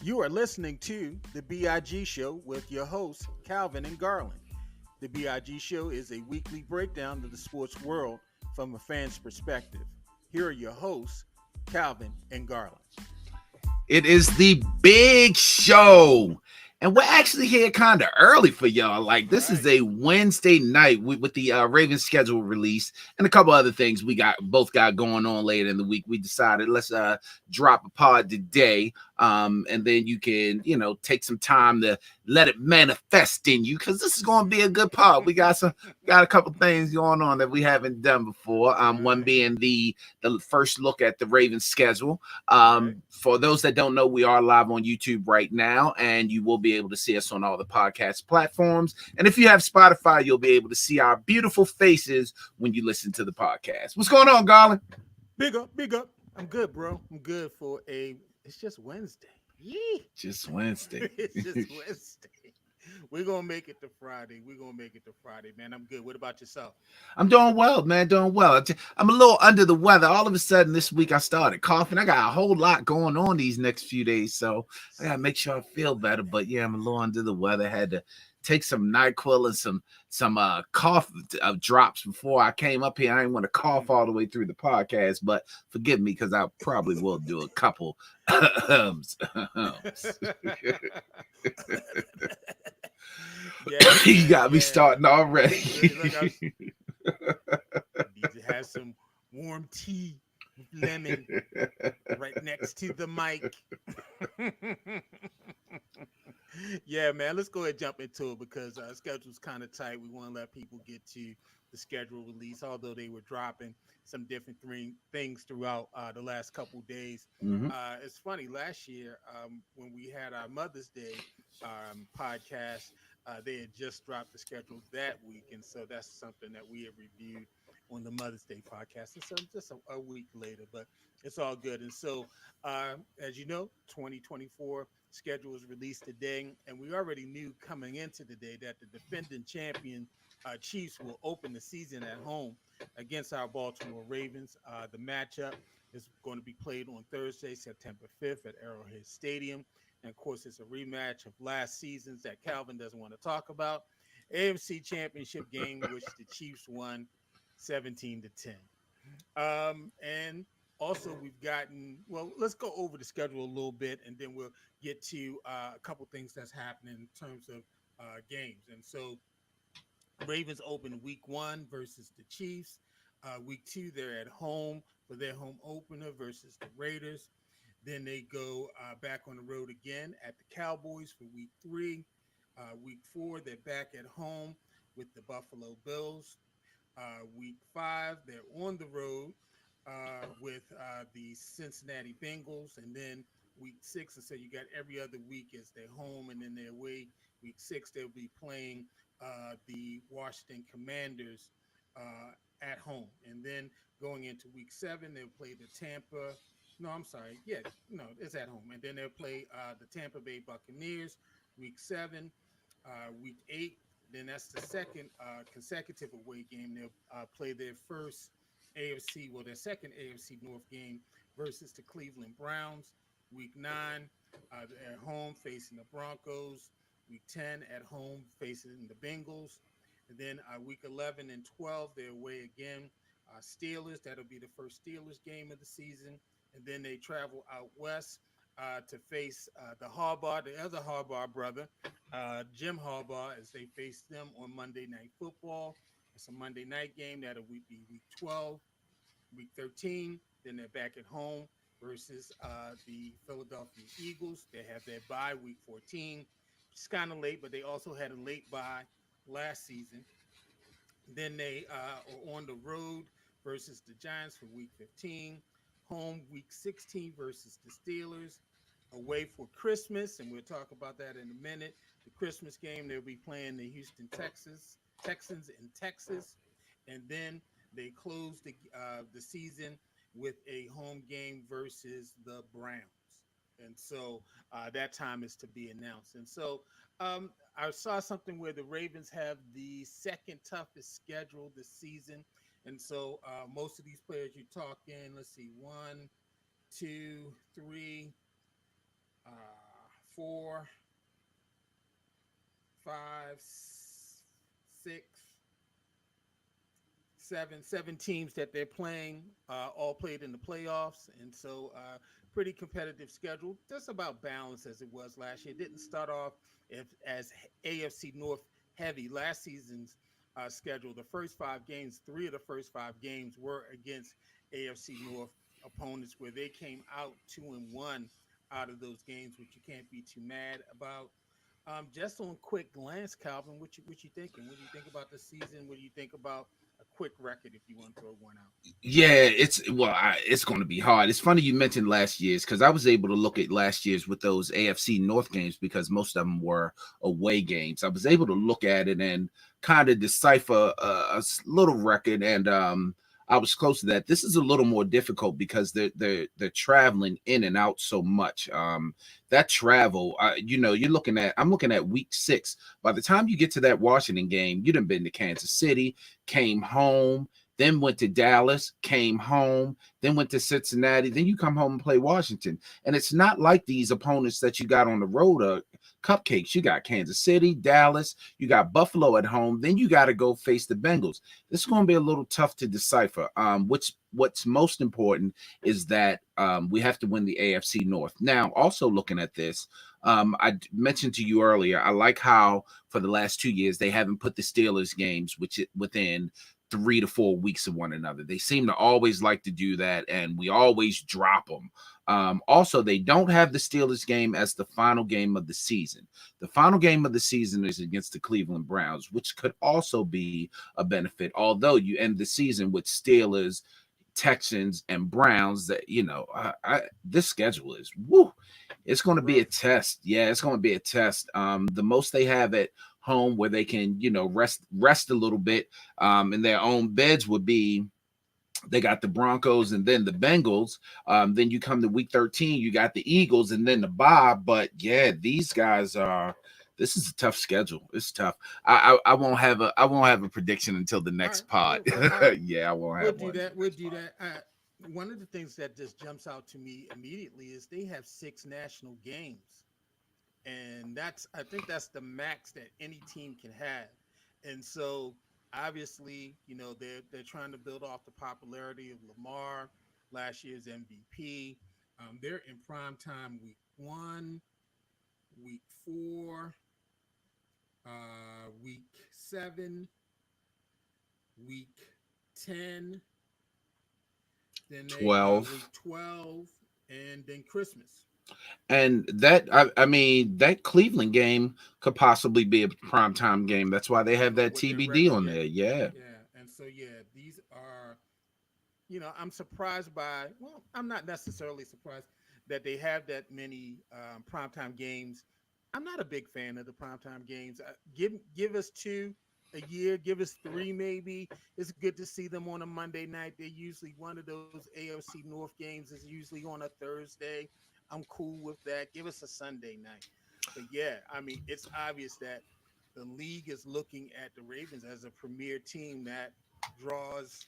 You are listening to the B.I.G. Show with your hosts, Calvin and Garland. The B.I.G. Show is a weekly breakdown of the sports world from a fan's perspective. Here are your hosts, Calvin and Garland. It is the big show. And we're actually here kind of early for y'all. Like, this is a Wednesday night with the Ravens schedule release and a couple other things we both got going on later in the week. We decided let's drop a pod today. And then you can, take some time to let it manifest in you, because this is going to be a good pod. We got a couple things going on that we haven't done before. One being the first look at the Ravens schedule. For those that don't know, we are live on YouTube right now, and you will be able to see us on all the podcast platforms. And if you have Spotify, you'll be able to see our beautiful faces when you listen to the podcast. What's going on, Garland? Big up. I'm good, bro. I'm good for it's just Wednesday. Yee. Just Wednesday. It's just Wednesday. We're going to make it to Friday. Man. I'm good. What about yourself? I'm doing well, man. Doing well. I'm a little under the weather. All of a sudden this week I started coughing. I got a whole lot going on these next few days, so I got to make sure I feel better. But yeah, I'm a little under the weather. Had to take some NyQuil and some cough drops before I came up here. I didn't want to cough all the way through the podcast, but forgive me, because I probably will do a couple You got me starting already. Look, I need to have some warm tea with lemon right next to the mic. Yeah, man, let's go ahead and jump into it, because our schedule's kind of tight. We want to let people get to the schedule release, although they were dropping some different things throughout the last couple days. Mm-hmm. It's funny, last year when we had our Mother's Day podcast, they had just dropped the schedule that week, and so that's something that we have reviewed on the Mother's Day podcast. And so just a week later, but it's all good. And so, as you know, 2024 schedule was released today, and we already knew coming into the day that the defending champion Chiefs will open the season at home against our Baltimore Ravens. The matchup is going to be played on Thursday, September 5th at Arrowhead Stadium. And of course, it's a rematch of last season's that Calvin doesn't want to talk about. AFC Championship game, which the Chiefs won 17-10. And also, we've gotten, let's go over the schedule a little bit, and then we'll get to a couple things that's happening in terms of games. And so, Ravens open week 1 versus the Chiefs. Week 2, they're at home for their home opener versus the Raiders. Then they go back on the road again at the Cowboys for week 3. Week 4, they're back at home with the Buffalo Bills. Week 5, they're on the road with the Cincinnati Bengals. And then week 6, and so you got every other week is they're home, and then they're away. Week 6, they'll be playing the Washington Commanders at home. And then going into week 7, they'll play the Tampa. No, I'm sorry. Yeah, no, it's at home. And then they'll play the Tampa Bay Buccaneers week 7. Week 8, then that's the second consecutive away game. They'll play their their second AFC North game versus the Cleveland Browns. Week 9, they're at home facing the Broncos. Week 10, at home facing the Bengals. And then week 11 and 12, they're away again. Steelers, that'll be the first Steelers game of the season. And then they travel out west to face the other Harbaugh brother, Jim Harbaugh, as they face them on Monday Night Football. It's a Monday night game. That'll be week 12. Week 13, then they're back at home versus the Philadelphia Eagles. They have their bye week 14. It's kind of late, but they also had a late bye last season. Then they are on the road versus the Giants for week 15. Home week 16 versus the Steelers. Away for Christmas, and we'll talk about that in a minute. The Christmas game, they'll be playing the Houston Texans in Texas. And then they close the season with a home game versus the Browns. And so that time is to be announced. And so I saw something where the Ravens have the second toughest schedule this season. And so most of these players you're talking, let's see, 1, 2, 3, four, five, six, seven teams that they're playing, all played in the playoffs, and so pretty competitive schedule. Just about balanced as it was last year. It didn't start off as AFC North heavy. Last season's schedule, the first 5 games, 3 of the first 5 games were against AFC North opponents, where they came out 2-1 out of those games, which you can't be too mad about. Just on quick glance, Calvin, what you thinking? What do you think about the season? What do you think about a quick record if you want to throw one out? Yeah, it's going to be hard. It's funny you mentioned last year's because I was able to look at last year's with those AFC North games because most of them were away games. I was able to look at it and kind of decipher little record, and I was close to that. This is a little more difficult because they're traveling in and out so much. That travel, I'm looking at week 6. By the time you get to that Washington game, you done been to Kansas City, came home, then went to Dallas, came home, then went to Cincinnati, then you come home and play Washington. And it's not like these opponents that you got on the road are cupcakes. You got Kansas City, Dallas, you got Buffalo at home, then you got to go face the Bengals. This is going to be a little tough to decipher. What's most important is that we have to win the AFC North. Now, also looking at this, I mentioned to you earlier, I like how for the last 2 years they haven't put the Steelers games within 3 to 4 weeks of one another. They seem to always like to do that, and we always drop them. Also, they don't have the Steelers game as the final game of the season. The final game of the season is against the Cleveland Browns, which could also be a benefit. Although you end the season with Steelers, Texans, and Browns, that this schedule is woo. It's going to be a test. Yeah, it's going to be a test. The most they have at home where they can rest a little bit in their own beds would be they got the Broncos and then the Bengals. Then you come to week 13, you got the Eagles and then the bye. But yeah, these guys are. This is a tough schedule. It's tough. I won't have a prediction until the All right, next pod. all right. Yeah, I won't We'll have do one. that. We'll do that. One of the things that just jumps out to me immediately is they have 6 national games, and I think that's the max that any team can have. And so obviously, they're trying to build off the popularity of Lamar, last year's MVP. They're in prime time week 1, week 4, week 7, week 10. Then they 12. week 12, and then Christmas. And I mean, that Cleveland game could possibly be a primetime game. That's why they have that With their TBD record, on yeah, there. Yeah. yeah. And so yeah, these are, I'm surprised by. Well, I'm not necessarily surprised that they have that many primetime games. I'm not a big fan of the primetime games. Give us 2 a year, give us 3 maybe. It's good to see them on a Monday night. They're usually one of those AFC North games is usually on a Thursday. I'm cool with that. Give us a Sunday night. But yeah, I mean, it's obvious that the league is looking at the Ravens as a premier team that draws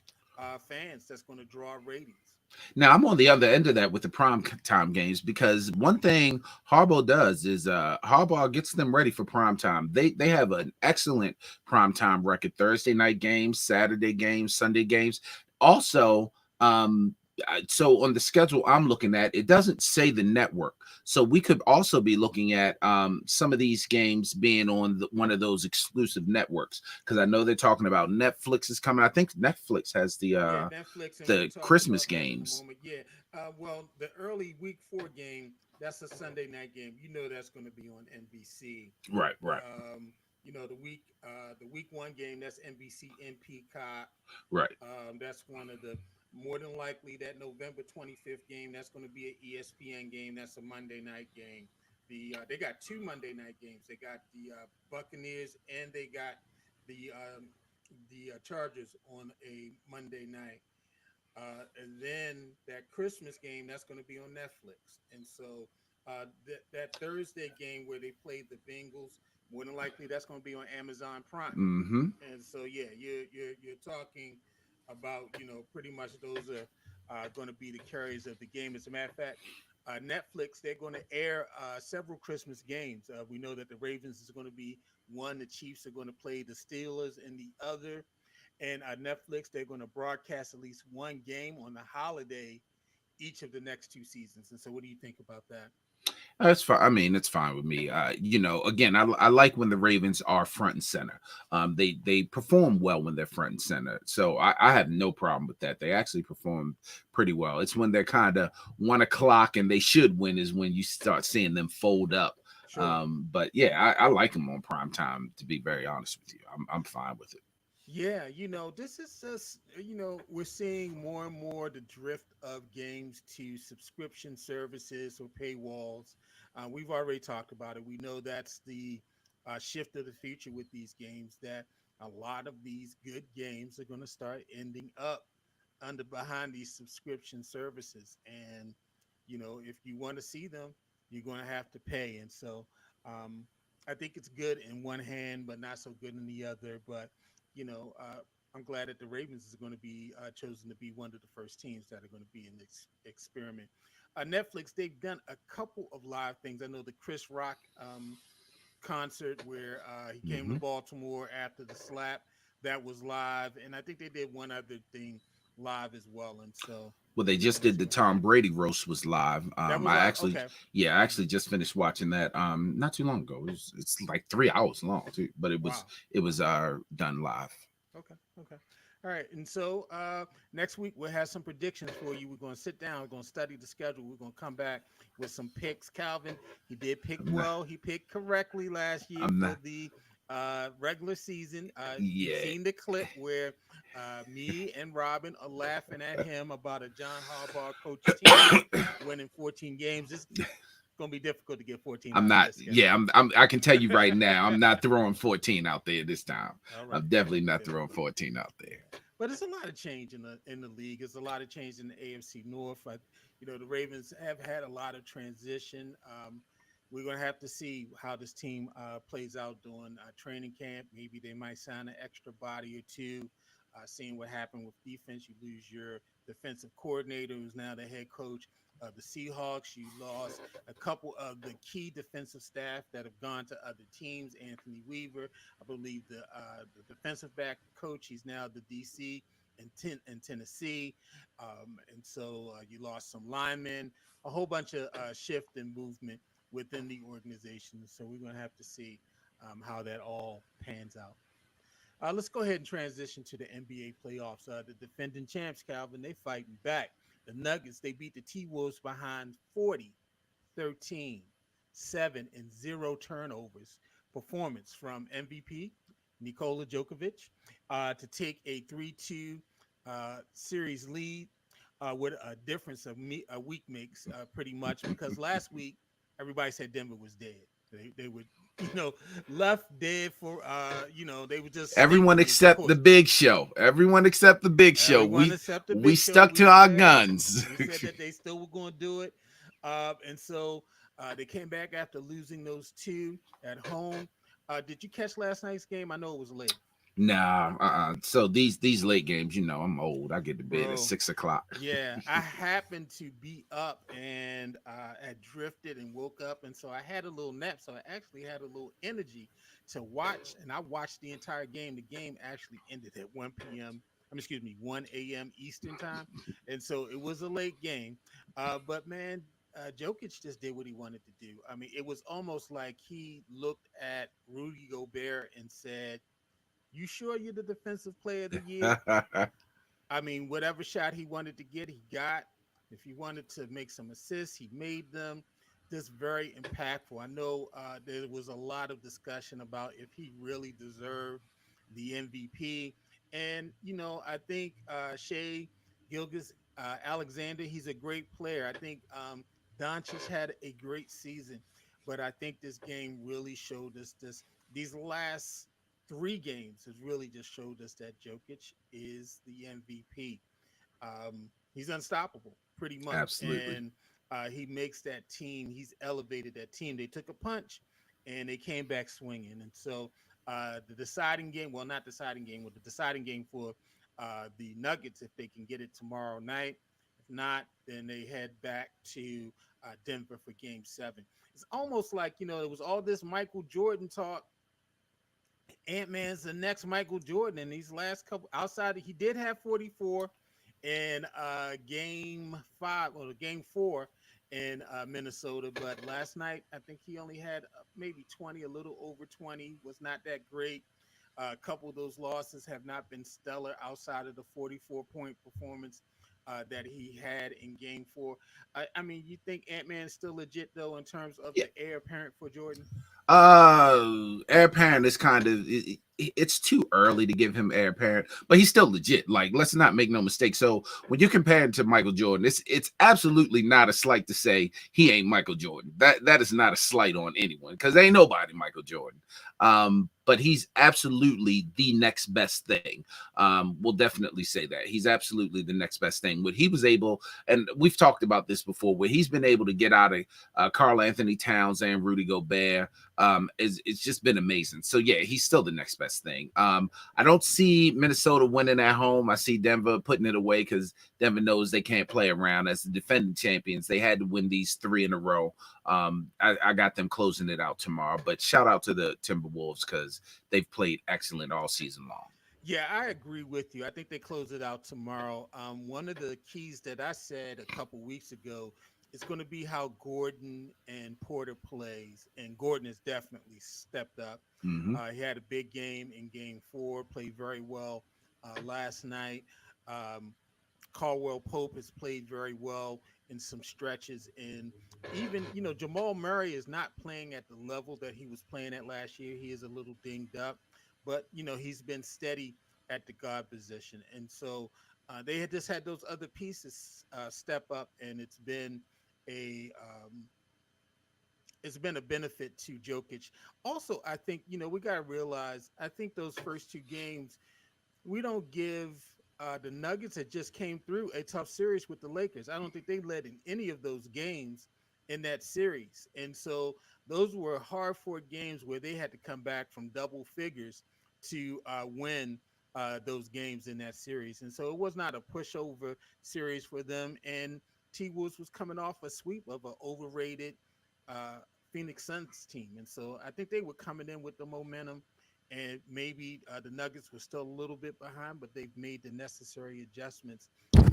fans, that's going to draw ratings. Now I'm on the other end of that with the prime time games because one thing Harbaugh does is Harbaugh gets them ready for prime time. They have an excellent prime time record: Thursday night games, Saturday games, Sunday games. Also, so on the schedule I'm looking at, it doesn't say the network. So we could also be looking at some of these games being on one of those exclusive networks because I know they're talking about Netflix is coming. I think Netflix has Yeah, Netflix, and we'll the talk Christmas about that in a games. moment. Yeah, well, the early week 4 game, that's a Sunday night game. That's going to be on NBC. Right, right, The week 1 game, that's NBC and Peacock. right. That's one of the more than likely that November 25th game. That's going to be an ESPN game. That's a Monday night game. They got 2 Monday night games. They got the Buccaneers and they got the Chargers on a Monday night. And then that Christmas game, that's going to be on Netflix. And so that Thursday game where they played the Bengals, more than likely that's going to be on Amazon Prime. Mm-hmm. And so yeah, you're talking about pretty much those are going to be the carriers of the game. As a matter of fact, Netflix, they're going to air several Christmas games. We know that the Ravens is going to be one, the Chiefs are going to play the Steelers in the other. And Netflix, they're going to broadcast at least one game on the holiday each of the next two seasons. And so, what do you think about that? That's fine. I mean, it's fine with me. Again, I like when the Ravens are front and center. They perform well when they're front and center. So I have no problem with that. They actually perform pretty well. It's when they're kind of 1 o'clock and they should win is when you start seeing them fold up. Sure. But yeah, I like them on prime time. To be very honest with you, I'm fine with it. Yeah, this is just, we're seeing more and more the drift of games to subscription services or paywalls. We've already talked about it. We know that's the shift of the future with these games, that a lot of these good games are going to start ending up under behind these subscription services. And, if you want to see them, you're going to have to pay. And so um, I think it's good in one hand, but not so good in the other. But you know, uh, I'm glad that the Ravens is going to be chosen to be one of the first teams that are going to be in this experiment. Netflix, they've done a couple of live things. I know the Chris Rock concert where he came to Hmm. Baltimore after the slap, that was live, and I think they did one other thing live as well. And so Well, they we're just going to did see the what Tom happens. Brady roast was live. That was I live. actually, Okay. yeah, I Mhm. actually just finished watching that. Not too long ago. It's like 3 hours long too, but Wow. it was done live. Okay. Okay. All right. And so next week we'll have some predictions for you. We're going to sit down. We're going to study the schedule. We're going to come back with some picks. Calvin, he did pick I'm not. well. He picked correctly last year I'm for not. the regular season. You've Yeah. seen the clip where me and Robin are laughing at him about a John Harbaugh coach team winning 14 games. It's going to be difficult to get 14 I'm out of not. this schedule. Yeah. I can tell you right now. I'm not throwing 14 out there this time. All right, I'm it's definitely gonna be not throwing difficult. 14 out there. Yeah, but it's a lot of change in the league. It's a lot of change in the AFC North. The Ravens have had a lot of transition. We're gonna have to see how this team plays out during training camp. Maybe they might sign an extra body or two. Seeing what happened with defense, you lose your defensive coordinator, who's now the head coach of the Seahawks. You lost a couple of the key defensive staff that have gone to other teams. Anthony Weaver, I believe the defensive back coach. He's now the DC in Tennessee, and so you lost some linemen, a whole bunch of shift and movement within the organization. So we're going to have to see how that all pans out. Let's go ahead and transition to the NBA playoffs. The defending champs, Calvin, they fighting back. The Nuggets, they beat the T-Wolves behind 40, 13, 7, and 0 turnovers. Performance from MVP Nikola Djokovic to take a 3-2 series lead with a difference of a week makes pretty much, because last week everybody said Denver was dead. They were, you know, left dead for, they were just Everyone sleeping was the except the court. Big Show. Everyone except the Big Show. Everyone We except the we Big Show. stuck to our guns. We said that they still were going to do it, and so they came back after losing those two at home. Did you catch last night's game? I know it was late, Nah. So these late games, I'm old. I get to bed at bro. 6 o'clock. Yeah, I happened to be up and had drifted and woke up, and so I had a little nap. So I actually had a little energy to watch, and I watched the entire game. The game actually ended at 1 p.m. Excuse me, 1 a.m. Eastern time, and so it was a late game. But man, Jokic just did what he wanted to do. I mean, it was almost like he looked at Rudy Gobert and said, "You sure you're the defensive player of the year?" I mean, whatever shot he wanted to get, he got. If he wanted to make some assists, he made them. Just very impactful. I know there was a lot of discussion about if he really deserved the MVP. And, I think Shea Gilgis Alexander, he's a great player. I think Doncic had a great season, but I think this game really showed us these last three games has really just showed us that Jokic is the MVP. He's unstoppable pretty much, Absolutely. and he makes that team. He's elevated that team. They took a punch, and they came back swinging. And so the deciding game, well, not deciding game, but the deciding game for the Nuggets, if they can get it tomorrow night, if not, then they head back to Denver for Game 7. It's almost like, it was all this Michael Jordan talk. Ant-Man's the next Michael Jordan in these last couple. Outside, he did have 44 in Game 5 or Game 4 in Minnesota, but last night I think he only had maybe 20, a little over 20. Was not that great. A couple of those losses have not been stellar outside of the 44-point performance that he had in Game 4. I mean, you think Ant-Man is still legit though in terms of Yeah. the heir apparent for Jordan? Heir apparent is kind of it's too early to give him heir apparent, but he's still legit. Like, let's not make no mistake. So when you compare him to Michael Jordan, it's absolutely not a slight to say he ain't Michael Jordan. That is not a slight on anyone, because ain't nobody Michael Jordan. But he's absolutely the next best thing. We'll definitely say that he's absolutely the next best thing. What he was able, and we've talked about this before, where he's been able to get out of Karl Anthony Towns and Rudy Gobert, it's just been amazing. So yeah, he's still the next best thing. I don't see Minnesota winning at home. I see Denver putting it away because Denver knows they can't play around. As the defending champions, they had to win these 3 in a row. I got them closing it out tomorrow. But shout out to the Timberwolves because they've played excellent all season long. Yeah, I agree with you. I think they close it out tomorrow. One of the keys that I said a couple weeks ago is going to be how Gordon and Porter plays, and Gordon has definitely stepped up. Mm-hmm. He had a big game in Game 4, played very well last night. Um, Caldwell Pope has played very well in some stretches, and even Jamal Murray is not playing at the level that he was playing at last year. He is a little dinged up, but he's been steady at the guard position, and so they had just had those other pieces step up, and a um, it's been a benefit to Jokic. Also, I think we got to realize. I think those first 2 games we don't give the Nuggets that just came through a tough series with the Lakers. I don't think they led in any of those games in that series. And so those were hard fought games where they had to come back from double figures to win those games in that series. And so it was not a pushover series for them. And T Wolves was coming off a sweep of an overrated Phoenix Suns team. And so I think they were coming in with the momentum, and maybe the Nuggets were still a little bit behind, but they've made the necessary adjustments,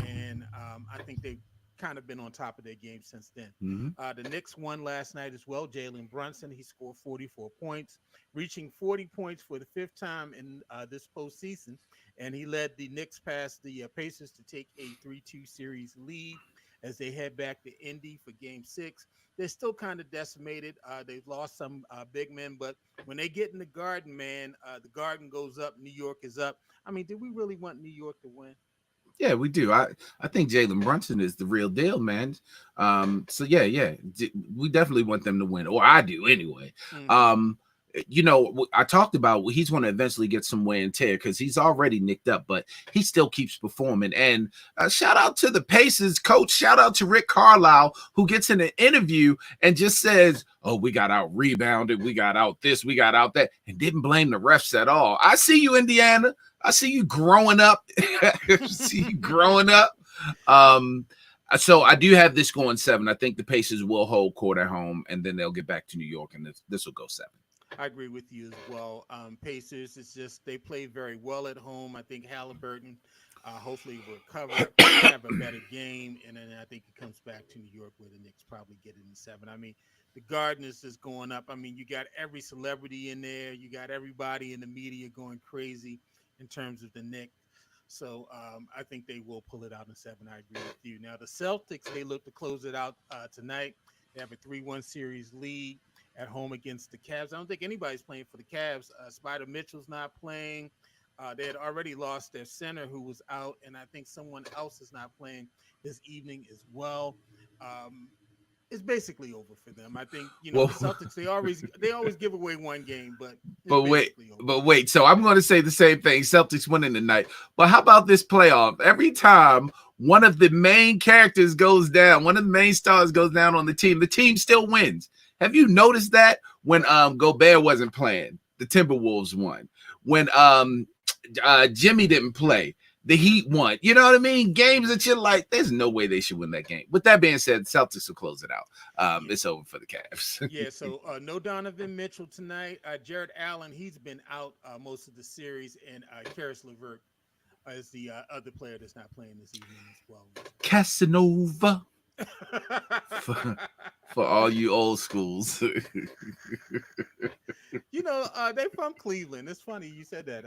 and I think they've kind of been on top of their game since then. Mm-hmm. The Knicks won last night as well. Jalen Brunson, he scored 44 points, reaching 40 points for the 5th time in this postseason, and he led the Knicks past the Pacers to take a 3-2 series lead as they head back to Indy for Game 6. They're still kind of decimated. They've lost some big men, but when they get in the Garden, man, the Garden goes up. New York is up. I mean, did we really want New York to win? Yeah, we do. I think Jalen Brunson is the real deal, man. So yeah, we definitely want them to win, or I do anyway. Mm-hmm. I talked about he's going to eventually get some wear and tear because he's already nicked up, but he still keeps performing. And shout out to the Pacers coach. Shout out to Rick Carlisle, who gets in an interview and just says, "Oh, we got out rebounded, we got out this, we got out that," and didn't blame the refs at all. I see you, Indiana. I see you growing up. See you growing up. So I do have this going 7. I think the Pacers will hold court at home, and then they'll get back to New York, and this will go 7. I agree with you as well. Pacers, it's just they play very well at home. I think Halliburton hopefully will recover, have a better game, and then I think he comes back to New York where the Knicks probably get in the 7. I mean, the Garden is just going up. I mean, you got every celebrity in there. You got everybody in the media going crazy in terms of the Knicks. So I think they will pull it out in 7. I agree with you. Now, the Celtics, they look to close it out tonight. They have a 3-1 series lead at home against the Cavs. I don't think anybody's playing for the Cavs. Spider Mitchell's not playing. They had already lost their center who was out, and I think someone else is not playing this evening as well. It's basically over for them. I think the Celtics they always give away one game, but wait. So I'm going to say the same thing. Celtics winning tonight. But how about this playoff? Every time one of the main characters goes down, one of the main stars goes down on the team still wins. Have you noticed that when Gobert wasn't playing, the Timberwolves won? When Jimmy didn't play, the Heat won. You know what I mean? Games that you're like, there's no way they should win that game. With that being said, Celtics will close it out. Yeah. It's over for the Cavs. Yeah, so no Donovan Mitchell tonight. Jared Allen, he's been out most of the series, and Karis LeVert is the other player that's not playing this evening as well. Casanova for all you old schools. They from Cleveland. It's funny you said that.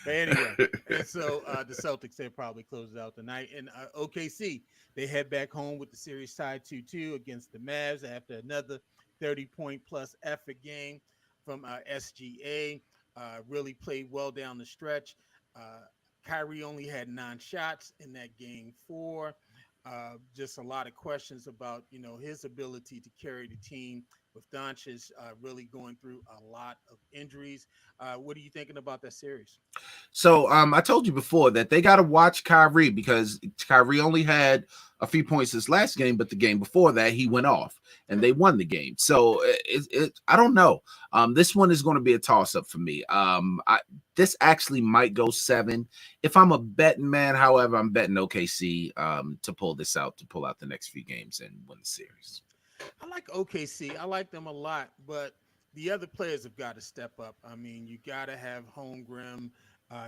But anyway, and so the Celtics, they probably close it out tonight. And OKC, they head back home with the series tied 2-2 against the Mavs after another 30-point plus effort game from SGA. Really played well down the stretch. Kyrie only had 9 shots in that game 4. Just a lot of questions about, his ability to carry the team with Doncic really going through a lot of injuries. What are you thinking about that series? So I told you before that they got to watch Kyrie because Kyrie only had a few points this last game, but the game before that he went off and they won the game. So I don't know. This one is going to be a toss up for me. This actually might go 7. If I'm a betting man, however, I'm betting OKC to pull this out, to pull out the next few games and win the series. I like OKC. I like them a lot, but the other players have got to step up. I mean, you got to have Holmgren.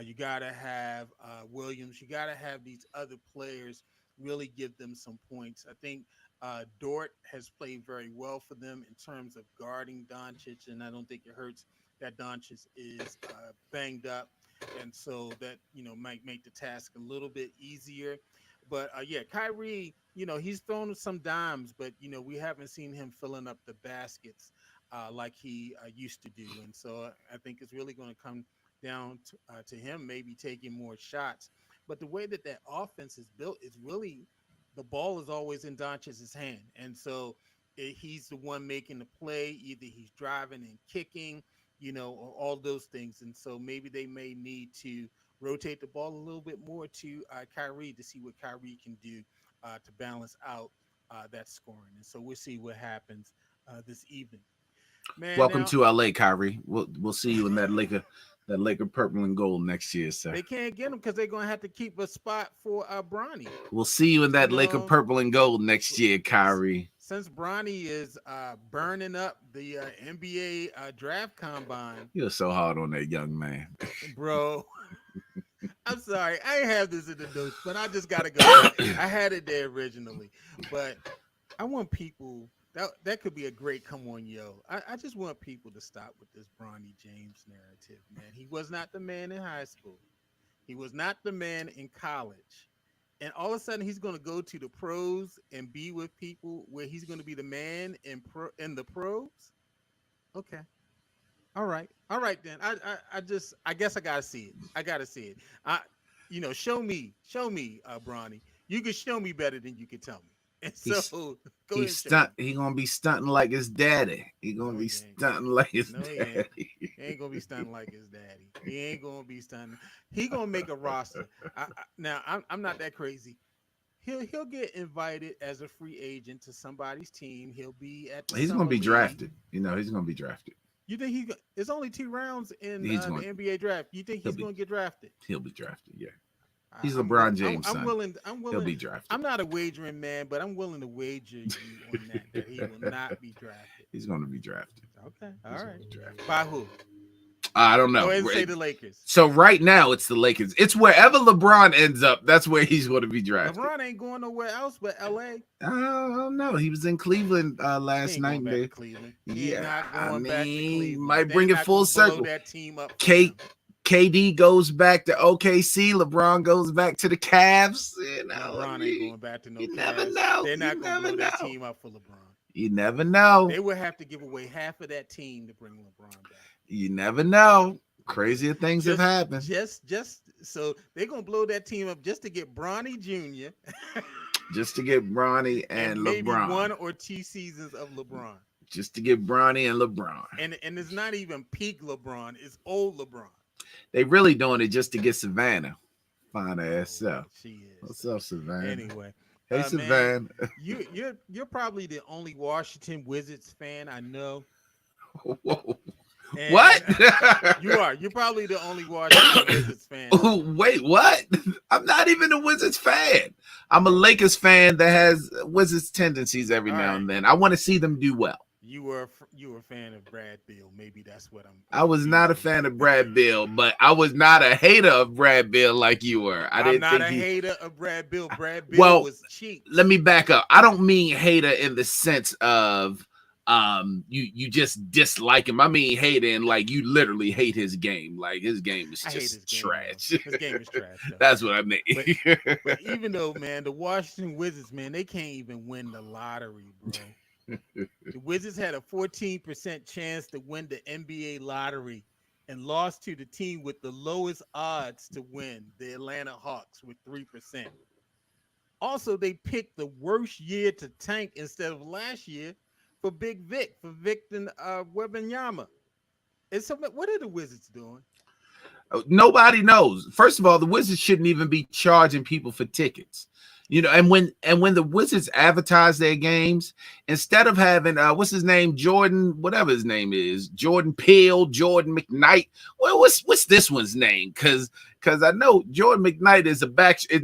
You got to have Williams. You got to have these other players really give them some points. I think Dort has played very well for them in terms of guarding Doncic, and I don't think it hurts that Doncic is banged up, and so that might make the task a little bit easier. But Kyrie, he's thrown some dimes, but we haven't seen him filling up the baskets like he used to do, and so I think it's really going to come down to him maybe taking more shots. But the way that offense is built is really the ball is always in Doncic's hand, and so he's the one making the play. Either he's driving and kicking, or all those things, and so maybe they may need to rotate the ball a little bit more to Kyrie to see what Kyrie can do to balance out that scoring. And so we'll see what happens this evening. Man, welcome to LA, Kyrie. We'll see you in that Laker purple and gold next year, sir. They can't get him because they're gonna have to keep a spot for Bronny. We'll see you in that Laker purple and gold next year, Kyrie. Since Bronny is burning up the NBA draft combine, you're so hard on that young man, bro. I'm sorry, I ain't have this in the notes, but I just gotta go. I had it there originally, but I want people. That could be a great come on, yo. I just want people to stop with this Bronny James narrative, man. He was not the man in high school. He was not the man in college. And all of a sudden he's going to go to the pros and be with people where he's going to be the man in the pros. Okay. All right then. I guess I got to see it. I got to see it. Show me, Bronny. You can show me better than you can tell me. And so he gonna be stunting like his daddy. He gonna be stunting like his daddy. He ain't gonna be stunting like his daddy. He ain't gonna be stunting. He gonna make a roster. Now I'm not that crazy. He'll get invited as a free agent to somebody's team. He'll be at. He's gonna be drafted. He's gonna be drafted. You think it's only 2 rounds in the NBA draft? You think he's gonna get drafted? He'll be drafted. Yeah. He's LeBron James. I'm willing. He'll be drafted. I'm not a wagering man, but I'm willing to wager you on that he will not be drafted. He's going to be drafted. Okay, all right. By who? I don't know. Go ahead and say the Lakers. So right now it's the Lakers. It's wherever LeBron ends up. That's where he's going to be drafted. LeBron ain't going nowhere else but LA. Oh no, he was in Cleveland last night. Cleveland. Yeah, back to Cleveland. Might bring it full circle. That team up. KD goes back to OKC. LeBron goes back to the Cavs. LeBron ain't going back to no Cavs. You never know. They're not going to blow that team up for LeBron. You never know. They would have to give away half of that team to bring LeBron back. You never know. Crazier things have happened. Just so they're going to blow that team up just to get Bronny Jr. Just to get Bronny and maybe LeBron. 1 or 2 seasons of LeBron. Just to get Bronny and LeBron. And it's not even peak LeBron. It's old LeBron. They really doing it just to get Savannah. Fine ass up. She is. What's up, Savannah? Anyway. Hey, Savannah. You're probably the only Washington Wizards fan I know. Whoa. And What? you're probably the only Washington Wizards fan out there. Wait, what? I'm not even a Wizards fan. I'm a Oh, Lakers fan that has Wizards tendencies every all now right. and then. I want to see them do well. You were a fan of Brad Beal. Maybe that's what I'm I was not a confusing. fan of Brad Bill, but I was not a hater of Brad Bill like you were. I I'm didn't not think a he. hater of Brad Bill. Brad Bill Well, was let cheeks. me back up. I don't mean hater in the sense of you just dislike him. I mean hater in like you literally hate his game. Like his game is I hate just his game though. trash. His game is trash though. That's what I mean. But but even though, man, the Washington Wizards, man, they can't even win the lottery, bro. The Wizards had a 14% chance to win the NBA lottery and lost to the team with the lowest odds to win, the Atlanta Hawks, with 3%. Also, they picked the worst year to tank instead of last year for Big Vic, for Victor Wembanyama. And so, what are the Wizards doing? Nobody knows. First of all, the Wizards shouldn't even be charging people for tickets. And when the Wizards advertise their games, instead of having what's his name, Jordan, whatever his name is, Jordan Peele, Jordan McKnight. Well, what's this one's name? Because I know Jordan McKnight is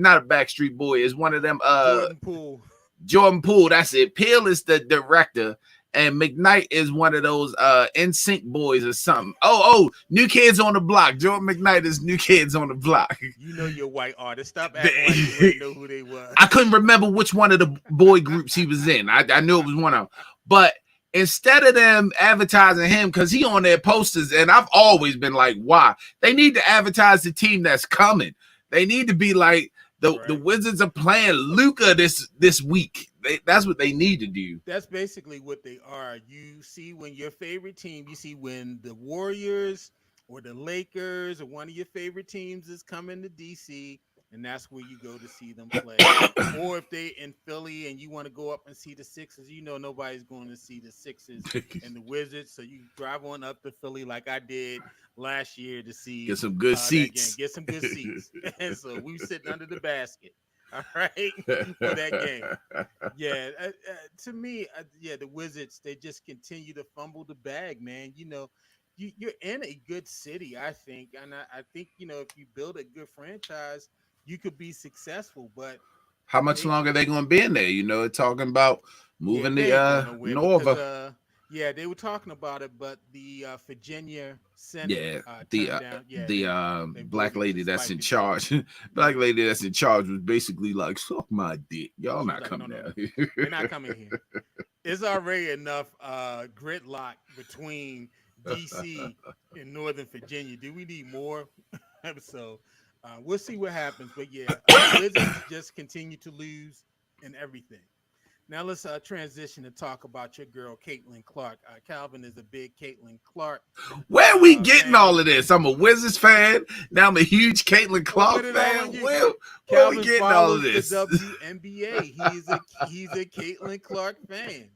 not a Backstreet Boy, is one of them Jordan Poole. Jordan Poole, that's it. Peele is the director, and McKnight is one of those NSYNC boys or something. New Kids on the Block. Jordan McKnight is New Kids on the Block. You know your white artist. Stop acting like you wouldn't know who they was. I couldn't remember which one of the boy groups he was in. I knew it was one of them. But instead of them advertising him, because he on their posters, and I've always been like, why? They need to advertise the team that's coming. They need to be like, the Wizards are playing Luka this week. That's what they need to do. That's basically what they are. You see when your favorite team, you see when the Warriors or the Lakers or one of your favorite teams is coming to DC, and that's where you go to see them play. Or if they in Philly and you want to go up and see the Sixers, you know nobody's going to see the Sixers and the Wizards, so you drive on up to Philly like I did last year to see Get some good that game. seats. Get some good seats. And so we were sitting under the basket, all right, for that game. Yeah, to me, yeah, the Wizards, they just continue to fumble the bag, man. You're in a good city, I think, and I think if you build a good franchise, you could be successful. But How much they, longer they gonna be in there? Talking about yeah, moving they the ain't going nowhere because Nova. yeah, they were talking about it, but the Virginia Senate Yeah, the turned down. Yeah, the they black voted to lady that's spike in it down. charge, black Yeah, lady that's in charge was basically like, "Suck my dick, y'all she was not like, no, coming no, out no, here." they're not coming here. It's already enough gridlock between DC and Northern Virginia. Do we need more? So we'll see what happens. But yeah, the Wizards just continue to lose in everything. Now let's transition to talk about your girl, Caitlin Clark. Calvin is a big Caitlin Clark Where are we getting fan. all of this? I'm a Wizards fan. Now I'm a huge Caitlin Don't Clark put it all on fan. you. Where are we Calvin getting all of follows the this? WNBA. He's a Caitlin Clark fan.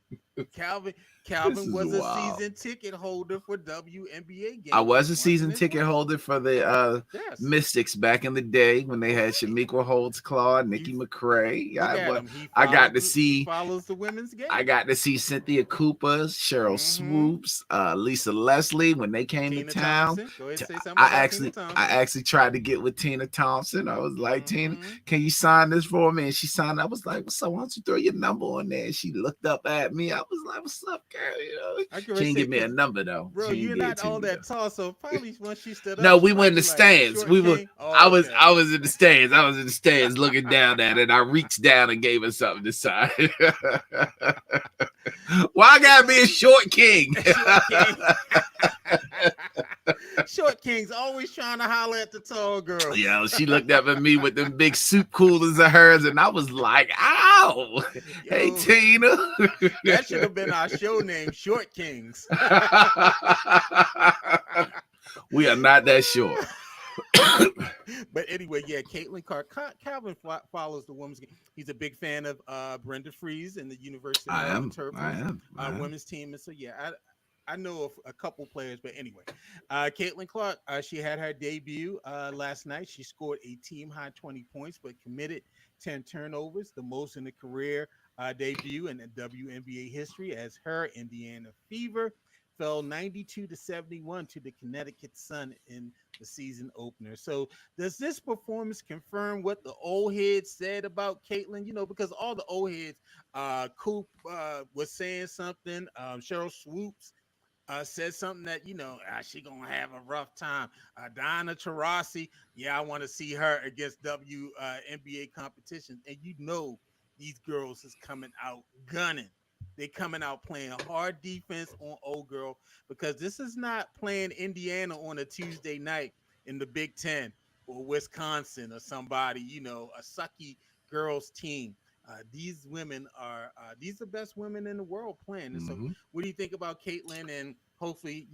Calvin This Calvin is was a wild. season ticket holder for WNBA I games was a once in season his ticket life. holder for the Yes. Mystics back in the day when they had Okay. Shamika Holdsclaw, He Nikki McCray. Look at him. I got to He see follows the women's I game. got to see Cynthia Cooper, Cheryl Mm-hmm. Swoops, Lisa Leslie when they came to Tina town. Thompson. Go ahead and T- say something I about Tina actually I Thompson. actually tried to get with Tina Thompson. I was like, Tina, Mm-hmm. can you sign this for me? And she signed. I was like, so why don't you throw your number on there? And she looked up at me. I was like, what's up, girl? I can She already didn't say give me a because number though. bro, She didn't you're give it not to all me that though. tall, so probably when she stood up, No, she we were might in be the like stands. short We were. king. Oh, okay. I was in the stands. I was in the stands looking down at it. I reached down and gave her something to sign. Why I Hey, gotta be a Calvin. short king? Short king. Short kings always trying to holler at the tall girls. She looked up at me with them big soup coolers of hers, and I was like, "Ow, hey Yo, Tina." that should have been our show name, Short Kings. We are not that short. But anyway, yeah, Caitlin Clark. Calvin follows the women's game. He's a big fan of Brenda Fries and the University of I Maryland am. I Terrapins am. I am. women's team. And so, yeah, I know of a couple players, but anyway, Caitlin Clark, she had her debut last night. She scored a team high 20 points, but committed 10 turnovers, the most in the career debut in the WNBA history as her Indiana Fever fell 92-71 to the Connecticut Sun in the season opener. So does this performance confirm what the old heads said about Caitlin? Because all the old heads, Coop was saying something, Cheryl Swoops said something that she gonna have a rough time. Donna Taurasi, yeah, I want to see her against WNBA competition, and these girls is coming out gunning. They coming out playing hard defense on old girl because this is not playing Indiana on a Tuesday night in the Big Ten or Wisconsin or somebody, a sucky girls team. These women are these are the best women in the world playing. And so, Mhm. what do you think about Caitlin? And hopefully,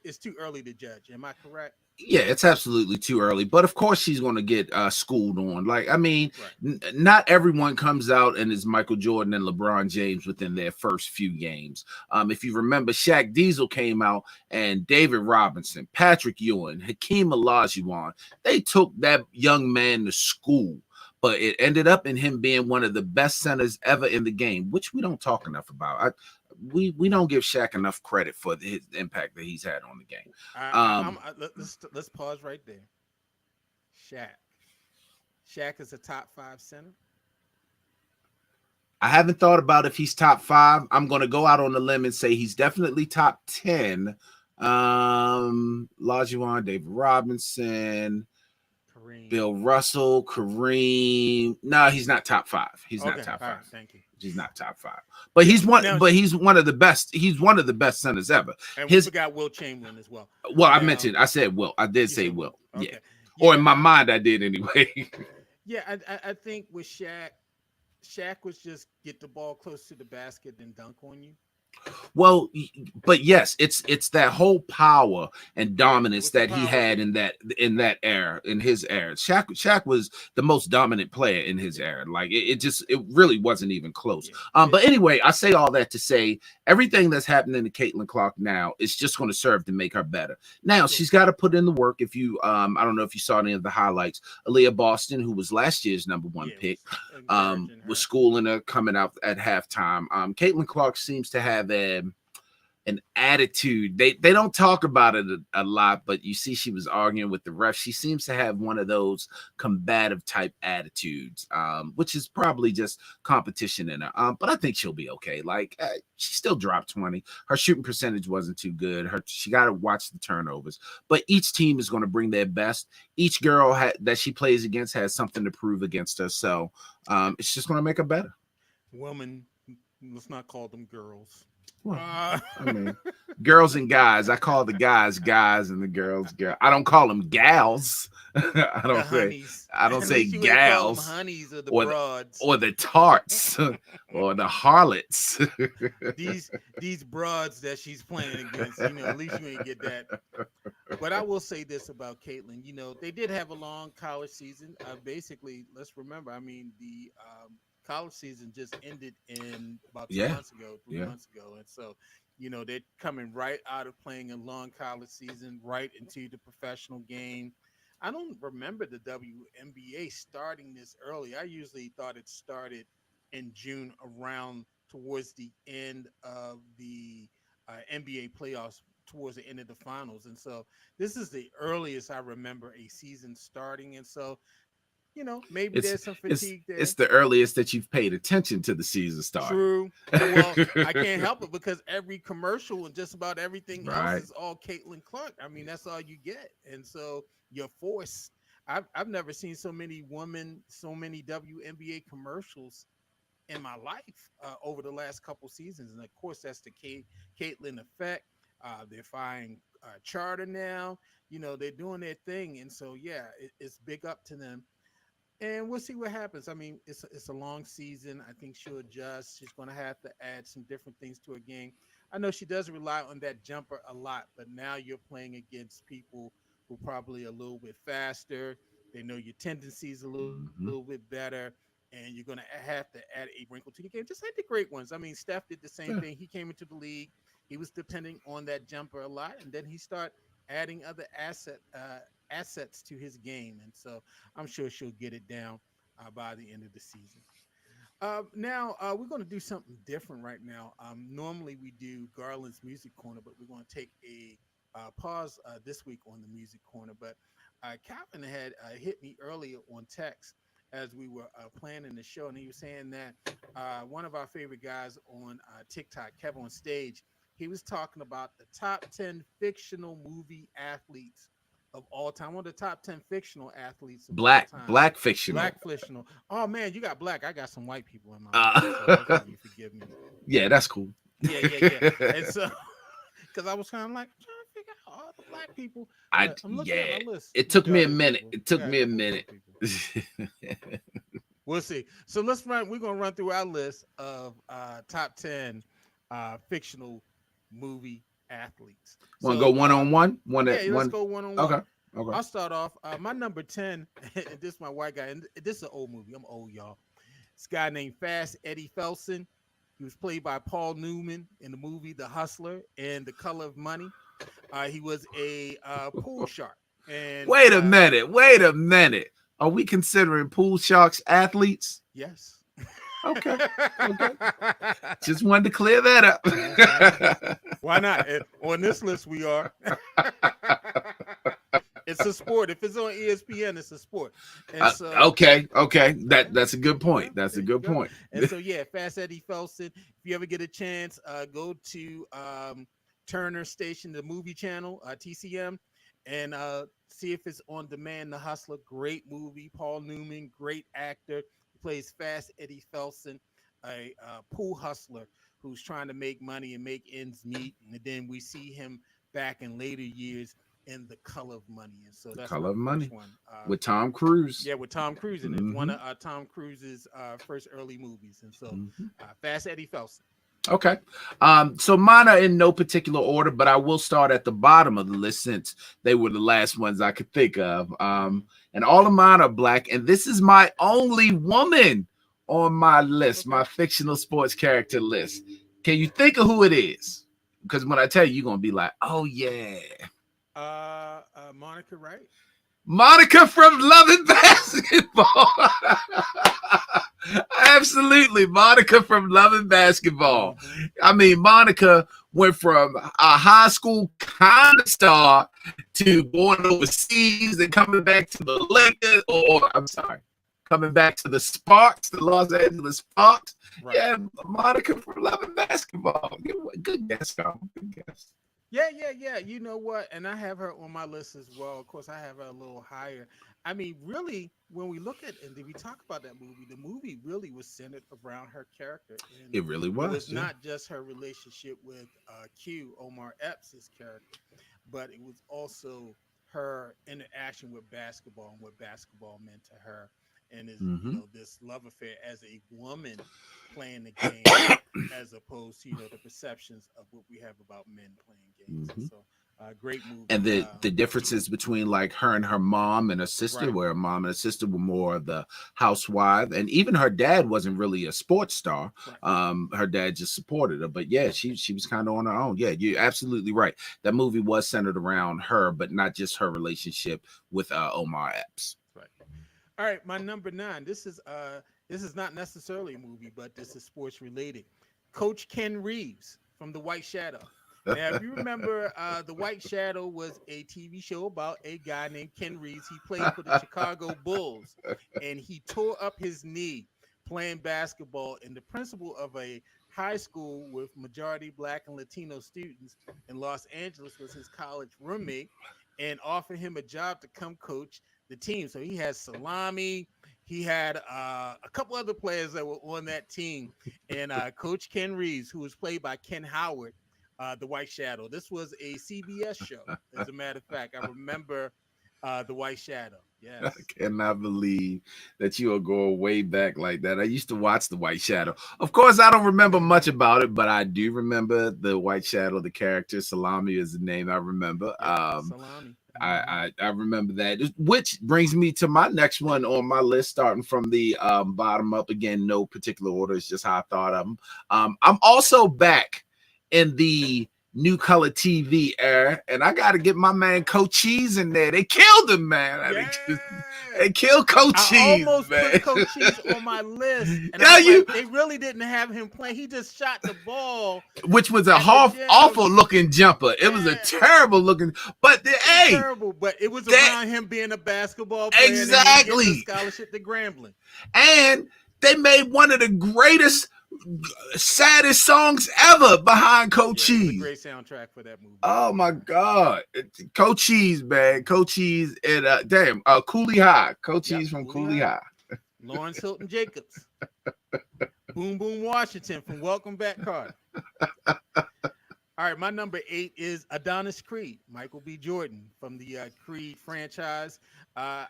it's too early to judge. Am I correct? Yeah, it's absolutely too early. But of course, she's going to get schooled on. Like, I mean, Right. not everyone comes out and is Michael Jordan and LeBron James within their first few games. If you remember, Shaq Diesel came out and David Robinson, Patrick Ewing, Hakeem Olajuwon, they took that young man to school. But it ended up in him being one of the best centers ever in the game, which we don't talk enough about. We don't give Shaq enough credit for his impact that he's had on the game. Let's pause right there. Shaq. Shaq is a top five center. I haven't thought about if he's top five. I'm going to go out on the limb and say he's definitely top 10. Lajuan, David Robinson, Kareem. Bill Russell, Kareem. No, he's not top five. He's not Okay. top All right. five. Thank you. He's not top five. But Yeah. he's one. Now, But he's one of the best. He's one of the best centers ever. and we His forgot Will Chamberlain as well. well, I Now, mentioned. I said Will. I did you say said Will. Will. Yeah. Okay. Or in Yeah. my mind, I did anyway. Yeah. I think with Shaq, Shaq was just get the ball close to the basket and dunk on you. Well, but yes, it's that whole power and Yeah. It dominance was a that he power had game. in that era, in his era. Shaq was the most dominant player in his era. Like it really wasn't even close. Yeah. But anyway, I say all that to say everything that's happening to Caitlin Clark now is just going to serve to make her better. Now Sure. she's got to put in the work. If you I don't know if you saw any of the highlights. Aaliyah Boston, who was last year's number one Yeah. It pick, was encouraging was her. schooling her coming out at halftime. Caitlin Clark seems to have an attitude. They don't talk about it a lot, but you see she was arguing with the ref. She seems to have one of those combative type attitudes, which is probably just competition in her. But I think she'll be okay. Like she still dropped 20. Her shooting percentage wasn't too good. She got to watch the turnovers. But each team is going to bring their best. Each girl that she plays against has something to prove against her. So it's just going to make her better. Women, let's not call them girls. Well, Uh, I mean, girls and guys. I call the guys guys and the girls girl. I don't call them gals. I the don't say honeys. I don't At say least you ain't call them gals honeys or the or broads. or the tarts or the harlots. These broads that she's playing against, at least you ain't get that. But I will say this about Caitlin. They did have a long college season. Basically, let's remember. I mean, the college season just ended in about two Yeah, months ago, three yeah. months ago, and so they're coming right out of playing a long college season, right into the professional game. I don't remember the WNBA starting this early. I usually thought it started in June, around towards the end of the NBA playoffs, towards the end of the finals. And so this is the earliest I remember a season starting. And so, maybe It's there's some it's fatigue it's there. the earliest that you've paid attention to the season starting. True. Well, I can't help it because every commercial and just about everything else Right. is all Caitlin Clark. I mean, that's all you get. And so you're forced. I've never seen so many WNBA commercials in my life over the last couple seasons. And of course, that's the Caitlin effect. They're firing Charter now. They're doing their thing. And so, yeah, it's big up to them, and we'll see what happens. I mean, it's a long season. I think she'll adjust. She's going to have to add some different things to her game. I know she does rely on that jumper a lot, but now you're playing against people who probably a little bit faster. They know your tendencies a little bit Mhm. better, and you're going to have to add a wrinkle to your game. Just like the great ones. I mean, Steph did the same Yeah. thing. He came into the league. He was depending on that jumper a lot, and then he started adding other assets to his game, and so I'm sure she'll get it down by the end of the season. Now we're going to do something different right now. Normally we do Garland's Music Corner, but we're going to take a pause this week on the Music Corner. But Calvin had hit me earlier on text as we were planning the show, and he was saying that one of our favorite guys on TikTok, Kevin on Stage, he was talking about the top 10 fictional movie athletes of all time. One of the top 10 fictional athletes of all time. Black fictional. Black fictional. Oh man, you got black. I got some white people in my list, so Uh, hopefully you forgive me. yeah, that's cool. Yeah. And so, because I was kind of like trying to figure out all the black people, but I'm looking at Yeah. my list. It took me a Majority of minute. people. It I took got a me a couple of minute. people. We'll see. So let's run. We're gonna run through our list of top 10 fictional movie athletes. Want to go So one on one? One yeah, at let's one. go one on Okay. one. Okay. I'll start off. My number 10, and this is my white guy, and this is an old movie. I'm old, y'all. This guy named Fast Eddie Felson. He was played by Paul Newman in the movie The Hustler and The Color of Money. He was a pool shark. And Wait a minute. Wait yeah, a minute. Are we considering pool sharks athletes? yes. Okay. Okay. Just wanted to clear that up. Why not? On this list, we are. It's a sport. If it's on ESPN, it's a sport. And so, Okay. yeah, That's a good there you point. go. That's a There you good go. point. And so, yeah, Fast Eddie Felson. If you ever get a chance, go to Turner Station, the movie channel, TCM, and see if it's on demand. The Hustler, great movie. Paul Newman, great actor. He plays Fast Eddie Felson, a pool hustler who's trying to make money and make ends meet. And then we see him back in later years in The Color of Money. And so The that's my Color of first Money one. with Tom Cruise. Yeah, with Tom Cruise in it. One Hmm. of Tom Cruise's first early movies. And so Hmm. Fast Eddie Felson. Okay. So mine are in no particular order, but I will start at the bottom of the list since they were the last ones I could think of. And all of mine are black, and this is my only woman on my list, Okay. my fictional sports character list. Can you think of who it is? Because when I tell you, you're gonna be like, "Oh yeah, Monica Wright. Monica from Love and Basketball." Absolutely, Monica from Love and Basketball. Mm-hmm. I mean, Monica went from a high school kind of star to going overseas and coming back to the Lakers, or I'm sorry, coming back to the Sparks, the Los Angeles Sparks. Right. Yeah, Monica from Love and Basketball. Good guess, y'all. Good guess. Yeah. You know what? And I have her on my list as well. Of course, I have her a little higher. I mean, really, when we look at and we talk about that movie, the movie really was centered around her character. And It really it was. was not just her relationship with Q, Omar Epps' character, but it was also her interaction with basketball and what basketball meant to her. And is Mm-hmm. this love affair as a woman playing the game as opposed to the perceptions of what we have about men playing games. Mm-hmm. And so, great movie. And the differences between like her and her mom and her sister, Right. where her mom and her sister were more of the housewife, and even her dad wasn't really a sports star. Right. Her dad just supported her, but yeah, she was kind of on her own. Yeah, you're absolutely right. That movie was centered around her, but not just her relationship with Omar Epps. Right. All right, my number 9. This is not necessarily a movie, but this is sports related. Coach Ken Reeves from The White Shadow. Now, if you remember, The White Shadow was a TV show about a guy named Ken Reeves. He played for the Chicago Bulls, and he tore up his knee playing basketball. And the principal of a high school with majority Black and Latino students in Los Angeles was his college roommate and offered him a job to come coach the team. So he had Salami. He had a couple other players that were on that team. And Coach Ken Reeves, who was played by Ken Howard, The White Shadow. This was a CBS show, as a matter of fact. I remember The White Shadow. Yes. I cannot believe that you are going way back like that. I used to watch The White Shadow. Of course, I don't remember much about it, but I do remember The White Shadow, the character. Salami is the name I remember. Salami. I remember that, which brings me to my next one on my list, starting from the bottom up again. No particular order, it's just how I thought of them. I'm also back in the new color TV era, and I got to get my man Coach Cheese in there. They killed him, man. Yeah. They killed Coach I Cheese, almost man. put Cochise on my list, and I Yeah, was like, you, they really didn't have him playing. He just shot the ball which was a at the half awful gym. looking jumper. It was a Yeah, terrible looking, but it was hey, terrible. But it was that around him being a basketball player and him getting a exactly. scholarship to Grambling. And they made one of the greatest, saddest songs ever behind Coach Yeah, it was a Cheese. great soundtrack for that movie. Oh my God, Coach Cheese, man, Coach Cheese, and Cooley High, Coach Yep, Cheese from Cooley Cooley High. High. Lawrence Hilton Jacobs. Boom Boom Washington from Welcome Back Carter. All right, my number 8 is Adonis Creed, Michael B. Jordan from the Creed franchise. I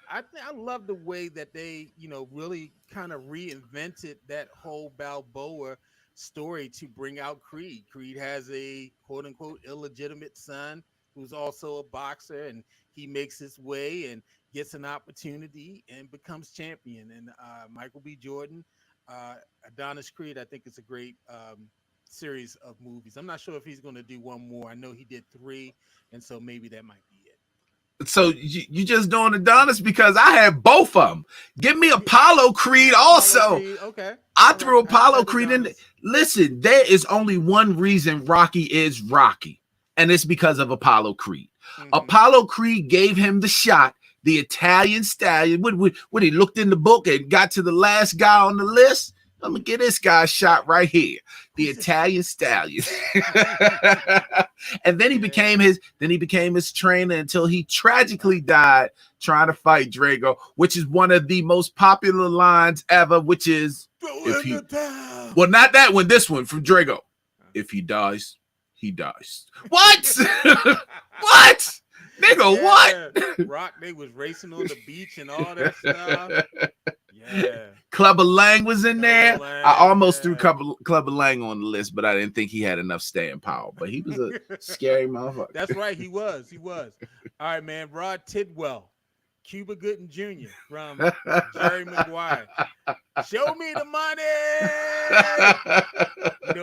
love the way that they, really kind of reinvented that whole Balboa story to bring out Creed. Creed has a quote unquote illegitimate son who's also a boxer, and he makes his way and gets an opportunity and becomes champion. And Michael B. Jordan, uh, Adonis Creed, I think it's a great series of movies. I'm not sure if he's going to do one more. I know he did 3, and so maybe that might be it. So you just doing Adonis because I had both of them. Give me Yeah, Apollo Creed yeah, Apollo also. Creed. Okay, I all right. threw I just Apollo had Creed in. Adonis. Listen, there is only one reason Rocky is Rocky, and it's because of Apollo Creed. Mm-hmm. Apollo Creed gave him the shot, the Italian stallion. When he looked in the book and got to the last guy on the list, I'm gonna get this guy shot right here, the Who's this? Italian stallion. And then Yeah. he became his trainer until he tragically died trying to fight Drago, which is one of the most popular lines ever, which is Throw if in the he towel. well, not that one, this one from Drago. If he dies, he dies. What? What? Nigga, Yeah, what? Rock. They was racing on the beach and all that stuff. Yeah, Clubber Lang was in Clubber there. I Lang. almost threw Yeah. Clubber Lang on the list, but I didn't think he had enough staying power. But he was a scary motherfucker. That's right. He was. He was. All right, man. Rod Tidwell, Cuba Gooding Jr. from Jerry Maguire. Show me the money.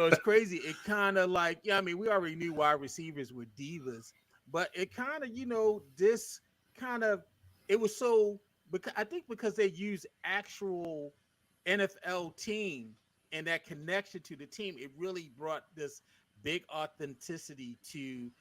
It's crazy. It kind of like, yeah, I mean, we already knew wide receivers were divas, but it kind of, this kind of, it was so, because I think because they use actual NFL team and that connection to the team, it really brought this big authenticity to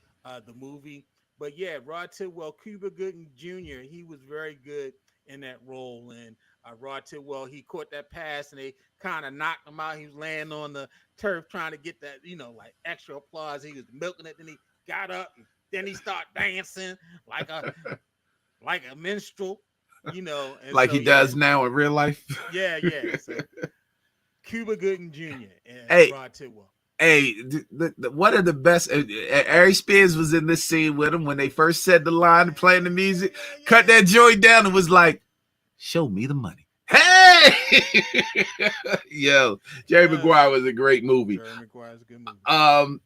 the movie. But yeah, Rod Tidwell, Cuba Gooding Jr., he was very good in that role. And Rod Tidwell, he caught that pass and they kind of knocked him out. He was laying on the turf trying to get that, like extra applause. He was milking it. Then he got up and then he started dancing like a minstrel, And Like so he yeah, does now in real life. yeah, yeah. So Cuba Gooding Jr. and Hey, Rod Tidwell. hey, one of the best. Ari Spears was in this scene with him when they first said the line and playing the music. Cut that joint down and was like, "Show me the money." Hey, yo, Jerry Yeah. Maguire was a great movie. Jerry Maguire's a good movie.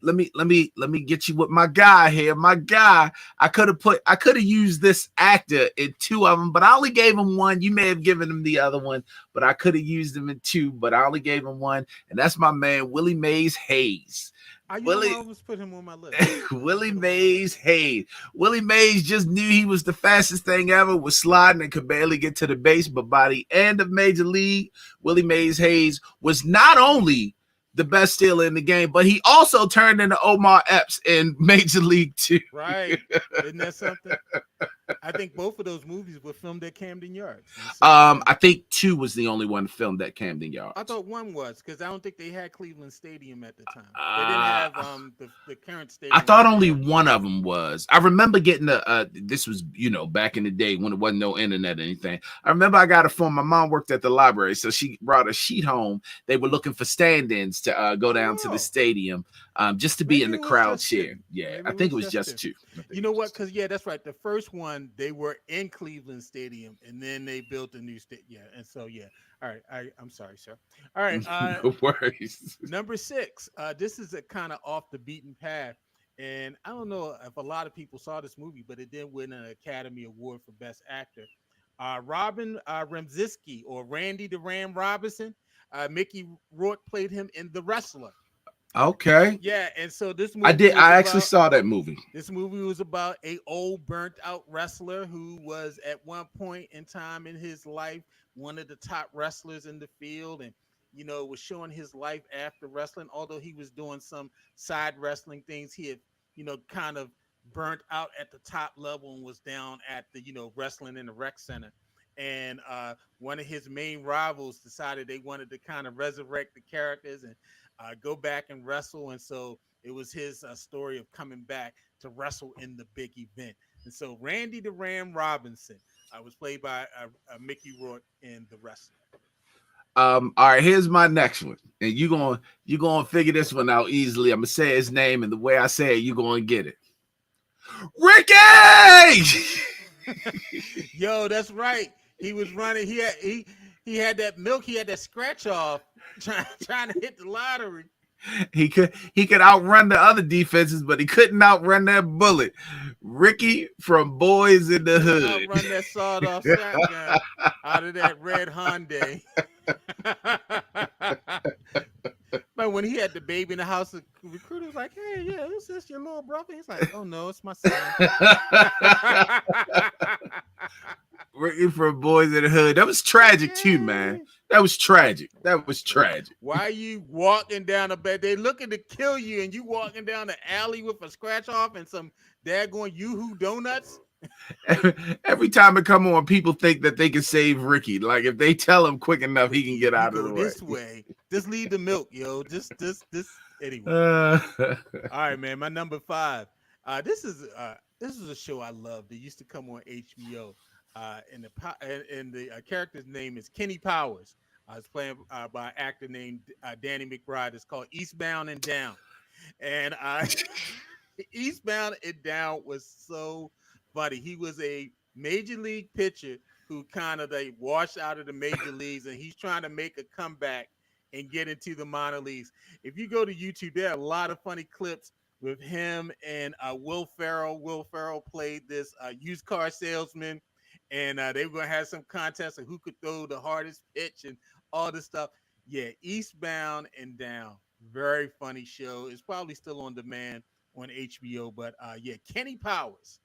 Let me get you with my guy here. My guy, I could have used this actor in 2 of them, but I only gave him one. You may have given him the other one, but I could have used him in 2, but I only gave him one, and that's my man Willie Mays Hayes. I Willie always put him on my list. Willie Mays Hayes. Willie Mays just knew he was the fastest thing ever, was sliding and could barely get to the base. But by the end of Major League, Willie Mays Hayes was not only the best stealer in the game, but he also turned into Omar Epps in Major League 2. Right. Isn't that something? I think both of those movies were filmed at Camden Yards. And so, I think 2 was the only one filmed at Camden Yards. I thought one was because I don't think they had Cleveland Stadium at the time. They didn't have the current stadium. I thought right only there. one of them was. I remember getting this was, back in the day when it wasn't no internet or anything. I remember I got a phone. My mom worked at the library, so she brought a sheet home. They were looking for stand-ins to go down to the stadium just to be in Maybe the it was crowd just two. cheer. Yeah, Maybe I it think it was was just just two. 2. You know what? Because yeah, that's right. The first one they were in Cleveland Stadium, and then they built a new state. Yeah, and so yeah. All right, I'm sorry, sir. All right, No worries. number 6. This is a kind of off the beaten path, and I don't know if a lot of people saw this movie, but it did win an Academy Award for Best Actor. Robin Ramzinski, or Randy the Ram Robinson. Mickey Rourke played him in The Wrestler. Okay. Yeah, and so this I movie did. was I actually about saw that movie. this movie was about a old burnt out wrestler who was at one point in time in his life one of the top wrestlers in the field, and was showing his life after wrestling. Although he was doing some side wrestling things, he had kind of burnt out at the top level and was down at the wrestling in the rec center. And one of his main rivals decided they wanted to kind of resurrect the characters and go back and wrestle. And so it was his story of coming back to wrestle in the big event. And so Randy the Ram Robinson was played by Mickey Rourke in The Wrestler. All right, here's my next one. And you gonna figure this one out easily. I'm gonna say his name, and the way I say it, you're gonna get it. Ricky! Yo, that's right. He was running. He had that milk. He had that scratch off trying to hit the lottery. He could outrun the other defenses, but he couldn't outrun that bullet. Ricky from Boys in the Couldn't Hood. outrun that sawed off shotgun out of that red Hyundai. But when he had the baby in the house, the recruiter was like, "Hey, yeah, is this your little brother?" He's like, "Oh no, it's my son." Ricky from Boys in the Hood. That was tragic too, man. That was tragic. That was tragic. Why are you walking down the bed? They looking to kill you, and you walking down the alley with a scratch off and some daggone Yoo-hoo donuts. Every time it come on, people think that they can save Ricky. Like if they tell him quick enough, he can get out of the way. This way. Just leave the milk, yo. Just anyway. All right, man. My number 5. This is a show I loved. It used to come on HBO. And the character's name is Kenny Powers. It's playing by an actor named Danny McBride. It's called Eastbound and Down. And Eastbound and Down was so funny. He was a major league pitcher who kind of like washed out of the major leagues, and he's trying to make a comeback and get into the minor leagues. If you go to YouTube, there are a lot of funny clips with him and Will Ferrell. Will Ferrell played this used car salesman, and they were going to have some contest of who could throw the hardest pitch and all this stuff. Yeah, Eastbound and Down. Very funny show. It's probably still on demand on HBO, but yeah, Kenny Powers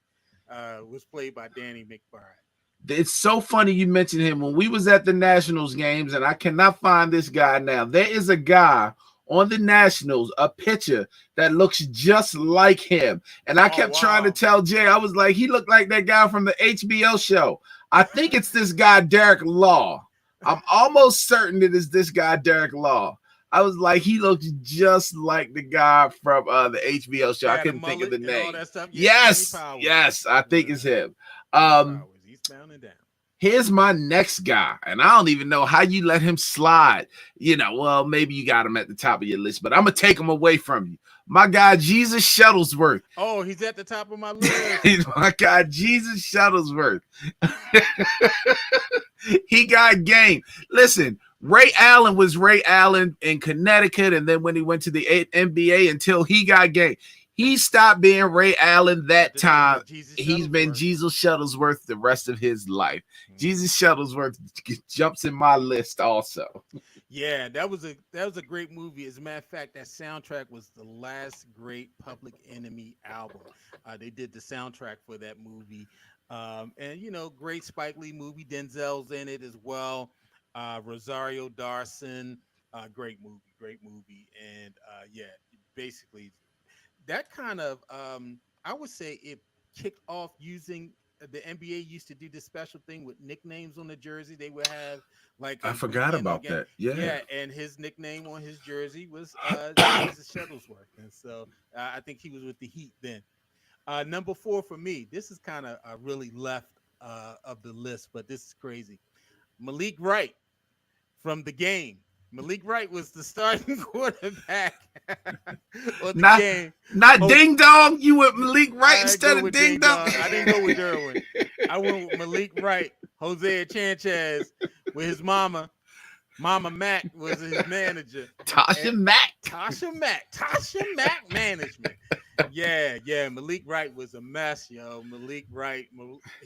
was played by Danny McBride. It's so funny you mentioned him. When we was at the Nationals games, and I cannot find this guy now. There is a guy on the Nationals, a pitcher that looks just like him. And I kept trying to tell Jay, I was like, he looked like that guy from the HBO show. I think it's this guy, Derek Law. I'm almost certain it is this guy, Derek Law. I was like, he looks just like the guy from the HBO show. I couldn't think of the name. Yes, I think it's him. Eastbound and Down. Here's my next guy, and I don't even know how you let him slide. Well, maybe you got him at the top of your list, but I'm gonna take him away from you. My guy, Jesus Shuttlesworth. Oh, he's at the top of my list. He's my guy, Jesus Shuttlesworth. He got game. Listen, Ray Allen was Ray Allen in Connecticut, and then when he went to the NBA until he got game. He stopped being Ray Allen that time. He's been Jesus Shuttlesworth the rest of his life. Mm-hmm. Jesus Shuttlesworth jumps in my list also. Yeah, that was a great movie. As a matter of fact, that soundtrack was the last great Public Enemy album. They did the soundtrack for that movie. And great Spike Lee movie. Denzel's in it as well. Rosario Dawson. Great movie. And yeah, basically that kind of I would say it kicked off using the NBA used to do this special thing with nicknames on the jersey. They would have like I forgot about that. Yeah, and his nickname on his jersey was Jesus Shuttlesworth, and so I think he was with the Heat then. Number 4 for me. This is kind of really left of the list, but this is crazy. Malik Wright from The Game. Malik Wright was the starting quarterback of the game. Not Ding Dong. You went Malik Wright instead of Ding Dong. I didn't go with Derwin. I went with Malik Wright. Jose Chanchez with his mama. Mama Mac was his manager. Tasha Mac management. Yeah. Malik Wright was a mess, yo. Malik Wright.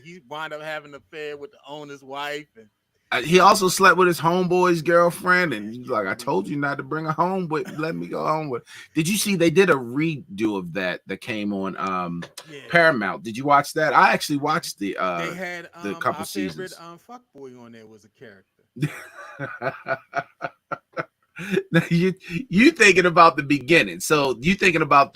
He wound up having an affair with the owner's wife, and He also slept with his homeboy's girlfriend, and Man, he's can't like, "I believe told it. you not to bring her home, but let me go home with." Did you see they did a redo of that came on Yeah. Paramount? Did you watch that? I actually Mhm. watched They had the couple our favorite seasons. fuck boy on there was a character. Now, you thinking about the beginning. So you thinking about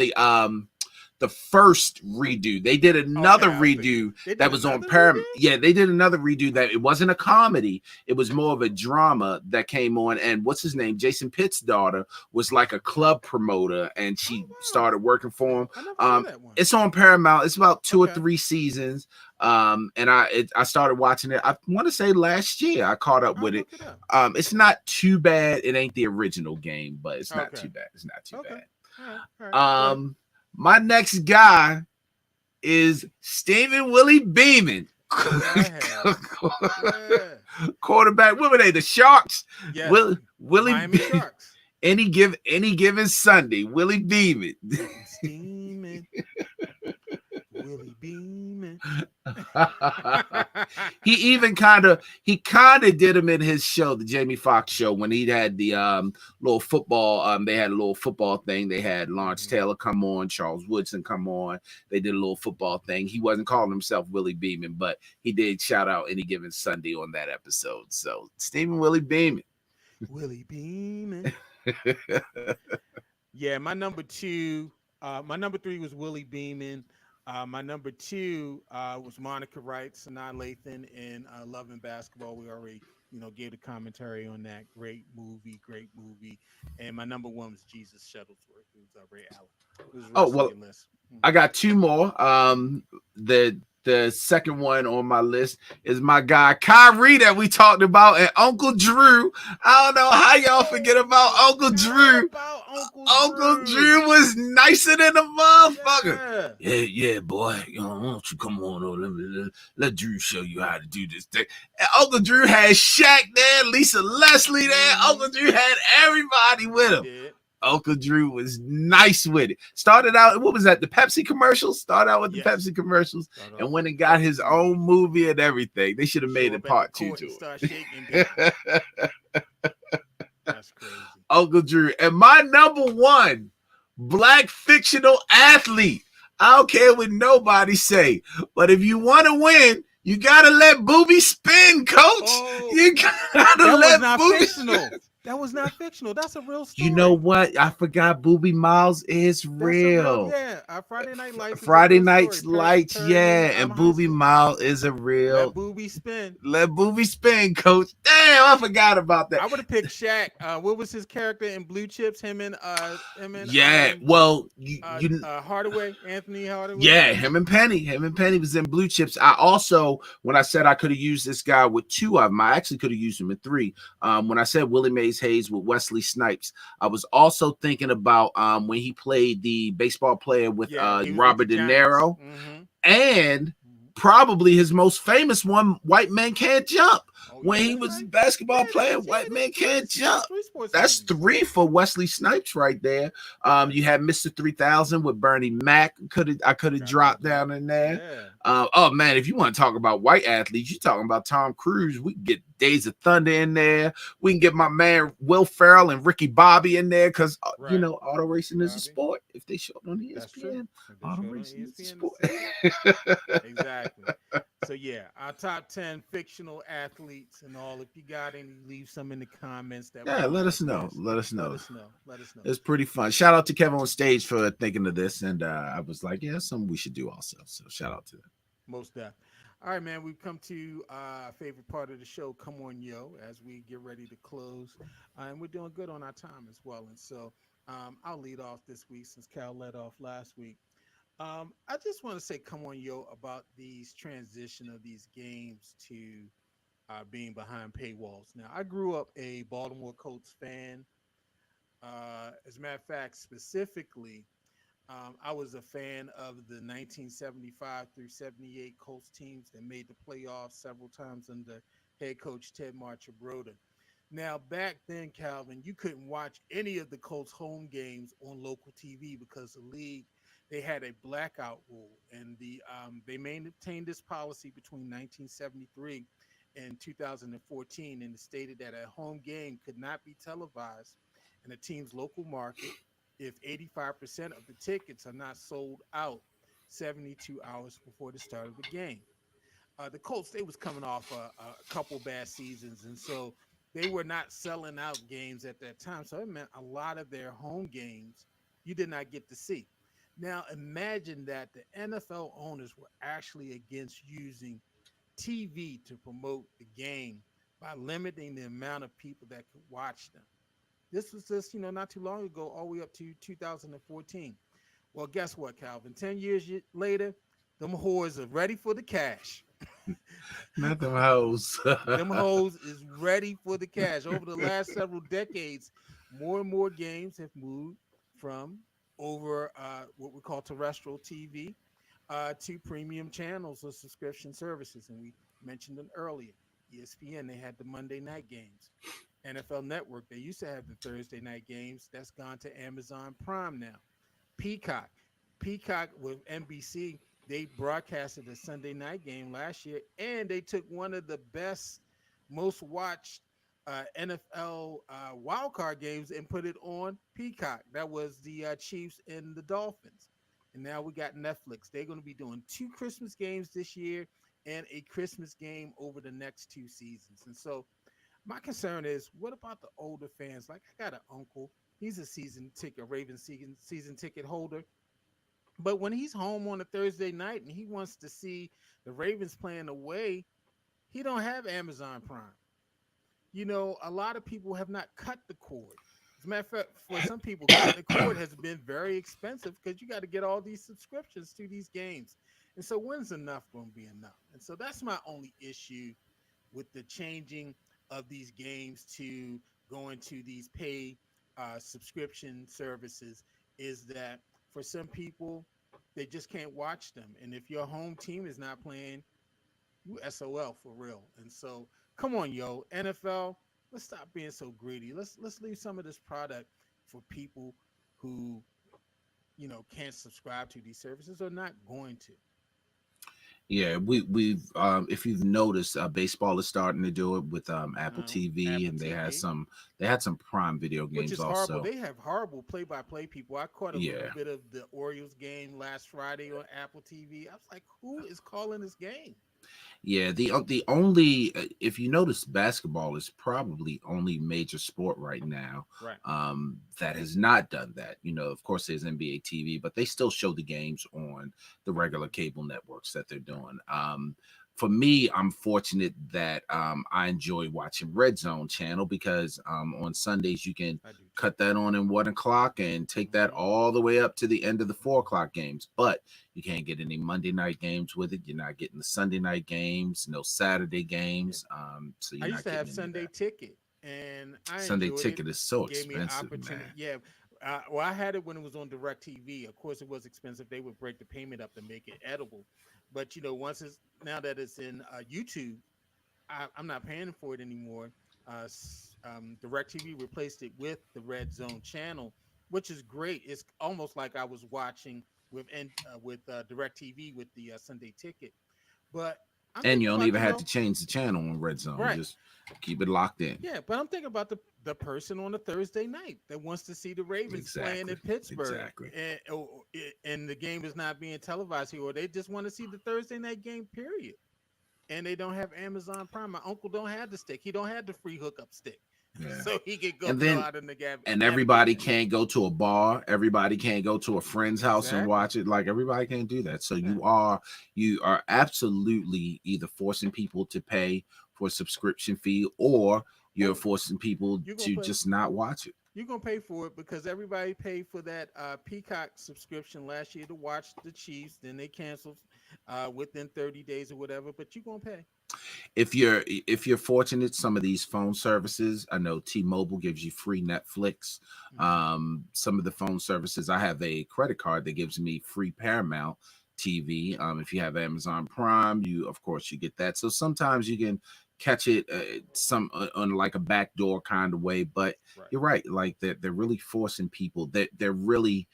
the first redo. They did Okay, another I figured. redo They that did was on another Paramount. redo? Yeah, they did another redo that it wasn't a comedy. It was more of a drama that came on. And what's his name? Jason Pitt's daughter was like a club promoter, and she Oh wow. started working for him. I never saw that one. It's on Paramount. It's about two or Okay. three seasons. And I started watching it. I want to say last year I caught up I'll with it. look it up. It's not too bad. It ain't the original game, but it's not Okay. too bad. It's not too Okay. bad. All right. All right. Go ahead. My next guy is Stephen Willie Beeman. Go right ahead. Yeah. Quarterback. What were they? The Sharks. Yes. Willie Miami Be- Sharks. any given Sunday. Willie Beeman. Looking steaming. Willie beaming. he kind of did him in his show, the Jamie Foxx show, when he had the little football. They had a little football thing. They had Lawrence Mhm. Taylor come on, Charles Woodson come on. They did a little football thing. He wasn't calling himself Willie Beeman, but he did shout out any given Sunday on that episode. So Stephen Willie Beeman. Willie beaming. Yeah, my number three was Willie Beeman. My number two was Monica Wright, Sanaa Lathan in Love and Basketball. We already, gave the commentary on that. Great movie, great movie. And my number one was Jesus Shuttlesworth. It was Ray Allen. Who's the Oh rest of well, your list? I got two more. The second one on my list is my guy Kyrie that we talked about and Uncle Drew. I don't know how y'all forget about Uncle Forgot Drew. about Uncle Uncle Drew. Drew was nicer than a motherfucker. Yeah. Yeah, boy. Why don't you come on over? Let Drew show you how to do this thing. And Uncle Drew had Shaq there, Lisa Leslie there. Mm-hmm. Uncle Drew had everybody with He him. did. Uncle Drew was nice with it. Started out, what was that? The Pepsi commercials? Started out with the Yes. Pepsi commercials Start and off went with and the got Pepsi his own commercial. movie and everything. They should have made Show it up at the part two court to and start shaking baby. it. That's crazy. Uncle Drew. And my number one black fictional athlete. I don't care what nobody say, but if you want to win, you gotta let Booby spin, coach. Oh, You gotta that was let not Booby fictional. That was not fictional. That's a real You know story. what? I forgot Booby Miles is That's a real, real. yeah. Friday Night Lights is a Friday real story. Night's Lights, Perryman yeah, and High Booby School. Miles is a Let real. Booby spin. Let Booby spin, coach. Damn, I forgot about that. I would have picked Shaq. What was his character in Blue Chips? Him and Yeah, well, you Hardaway, Anthony Hardaway. yeah, him and Penny was in Blue Chips. I also, when I said I could have used this guy with two of them, I actually could have used him in three. When I said Willie Mays Hayes with Wesley Snipes, I was also thinking about when he played the baseball player with Yeah, he was with the Robert De Giants. Niro, and probably his most famous one, White Men Can't Jump. Oh When yeah, he that's was a right. basketball Yeah, player, yeah, White Men Can't that's Jump. three sports That's movies. three for Wesley Snipes right there. You had Mr. 3000 with Bernie Mac. I could have Forgot about dropped that. down in there. Yeah. Oh man, if you want to talk about white athletes, you're talking about Tom Cruise. We can get Days of Thunder in there. We can get my man Will Ferrell and Ricky Bobby in there because Right. auto Ricky racing is a Bobby. sport. If they show it on That's true. ESPN, If they auto showed on racing is a ESPN, sport. see? Exactly. So yeah, our top 10 fictional athletes and all. If you got any, leave some in the comments that we Yeah, might let have us know. missed. Let us Let know. us know. Let us know. It's pretty fun. Shout out to Kevin on stage for thinking of this, and I was like, yeah, something we should do also. So shout out to them. Most deaf. All right, man. We've come to our favorite part of the show. Come on, yo, as we get ready to close, and we're doing good on our time as well. And so, I'll lead off this week since Cal led off last week. I just want to say, come on, yo, about these transition of these games to being behind paywalls. Now, I grew up a Baltimore Colts fan. As a matter of fact, specifically, I was a fan of the 1975 through 78 Colts teams that made the playoffs several times under head coach Ted Marchibroda. Now, back then, Calvin, you couldn't watch any of the Colts home games on local TV because the league they had a blackout rule, and they maintained this policy between 1973 in 2014, and it stated that a home game could not be televised in a team's local market if 85% of the tickets are not sold out 72 hours before the start of the game. The Colts, they was coming off a couple bad seasons, and so they were not selling out games at that time. So it meant a lot of their home games you did not get to see. Now imagine that the NFL owners were actually against using TV to promote the game by limiting the amount of people that could watch them. This was just, not too long ago, all the way up to 2014. Well, guess what, Calvin? 10 years later, them whores are ready for the cash. Not them hoes. Them hoes is ready for the cash. Over the last several decades, more and more games have moved from over what we call terrestrial TV to premium channels or subscription services. And we mentioned them earlier. ESPN, they had the Monday night games. NFL Network, they used to have the Thursday night games. That's gone to Amazon Prime now. Peacock. Peacock with NBC, they broadcasted a Sunday night game last year, and they took one of the best, most watched NFL wild card games and put it on Peacock. That was the Chiefs and the Dolphins. And now we got Netflix. They're going to be doing two Christmas games this year and a Christmas game over the next two seasons. And so my concern is, what about the older fans? Like, I got an uncle. He's a season ticket, Ravens season ticket holder. But when he's home on a Thursday night and he wants to see the Ravens playing away, he don't have Amazon Prime. A lot of people have not cut the cord. As a matter of fact, for some people, cutting the cord has been very expensive because you got to get all these subscriptions to these games. And so when's enough going to be enough? And so that's my only issue with the changing of these games to going to these pay subscription services is that for some people, they just can't watch them. And if your home team is not playing, you SOL for real. And so, come on, yo, NFL, let's stop being so greedy. Let's leave some of this product for people who, can't subscribe to these services or not going to. Yeah, we've if you've noticed, baseball is starting to do it with Apple TV, Apple and TV, they had some Prime Video which games is horrible. also. They have horrible play-by-play people. I caught a little Yeah, bit of the Orioles game last Friday on Apple TV. I was like, who is calling this game? yeah. The only if you notice, basketball is probably only major sport right now Right. that has not done that. Of course, there's NBA TV, but they still show the games on the regular cable networks that they're doing. For me, I'm fortunate that I enjoy watching Red Zone channel because on Sundays you can I do too. cut that on in 1 o'clock and take that Hmm. all the way up to the end of the 4 o'clock games. But you can't get any Monday night games with it. You're not getting the Sunday night games, no Saturday Yeah. games. So I you're used not to have getting any of Sunday that. ticket, and I Sunday enjoyed it. ticket is so Gave me an expensive, opportunity. man. Yeah. Well, I had it when it was on Direct TV. Of course, it was expensive. They would break the payment up to make it edible. But once it's now that it's in YouTube, I'm not paying for it anymore. Direct TV replaced it with the Red Zone channel, which is great. It's almost like I was watching with Direct TV with the Sunday ticket. But I'm And thinking you don't about even have to change the channel on Red Zone. right. Just keep it locked in. Yeah, but I'm thinking about the person on a Thursday night that wants to see the Ravens playing Exactly. in Pittsburgh, Exactly. and the game is not being televised here, or they just want to see the Thursday night game. Period. And they don't have Amazon Prime. My uncle don't have the stick. He don't have the free hookup stick, Yeah. so he could go And know then how to and navigate everybody that. can't go to a bar. Everybody can't go to a friend's house and Exactly. watch it. Like everybody can't do that. So Yeah. you are absolutely either forcing people to pay for a subscription fee, or you're Oh, forcing people you're gonna to pay. just not watch it. You're gonna pay for it because everybody paid for that Peacock subscription last year to watch the Chiefs. Then they canceled within 30 days or whatever. But you're gonna pay. If you're fortunate, some of these phone services, I know T-Mobile gives you free Netflix. Hmm. Some of the phone services, I have a credit card that gives me free Paramount TV. If you have Amazon Prime, you of course you get that. So sometimes you can catch it some on like a backdoor kind of way. But Right. you're right, like they're really forcing people, that they're really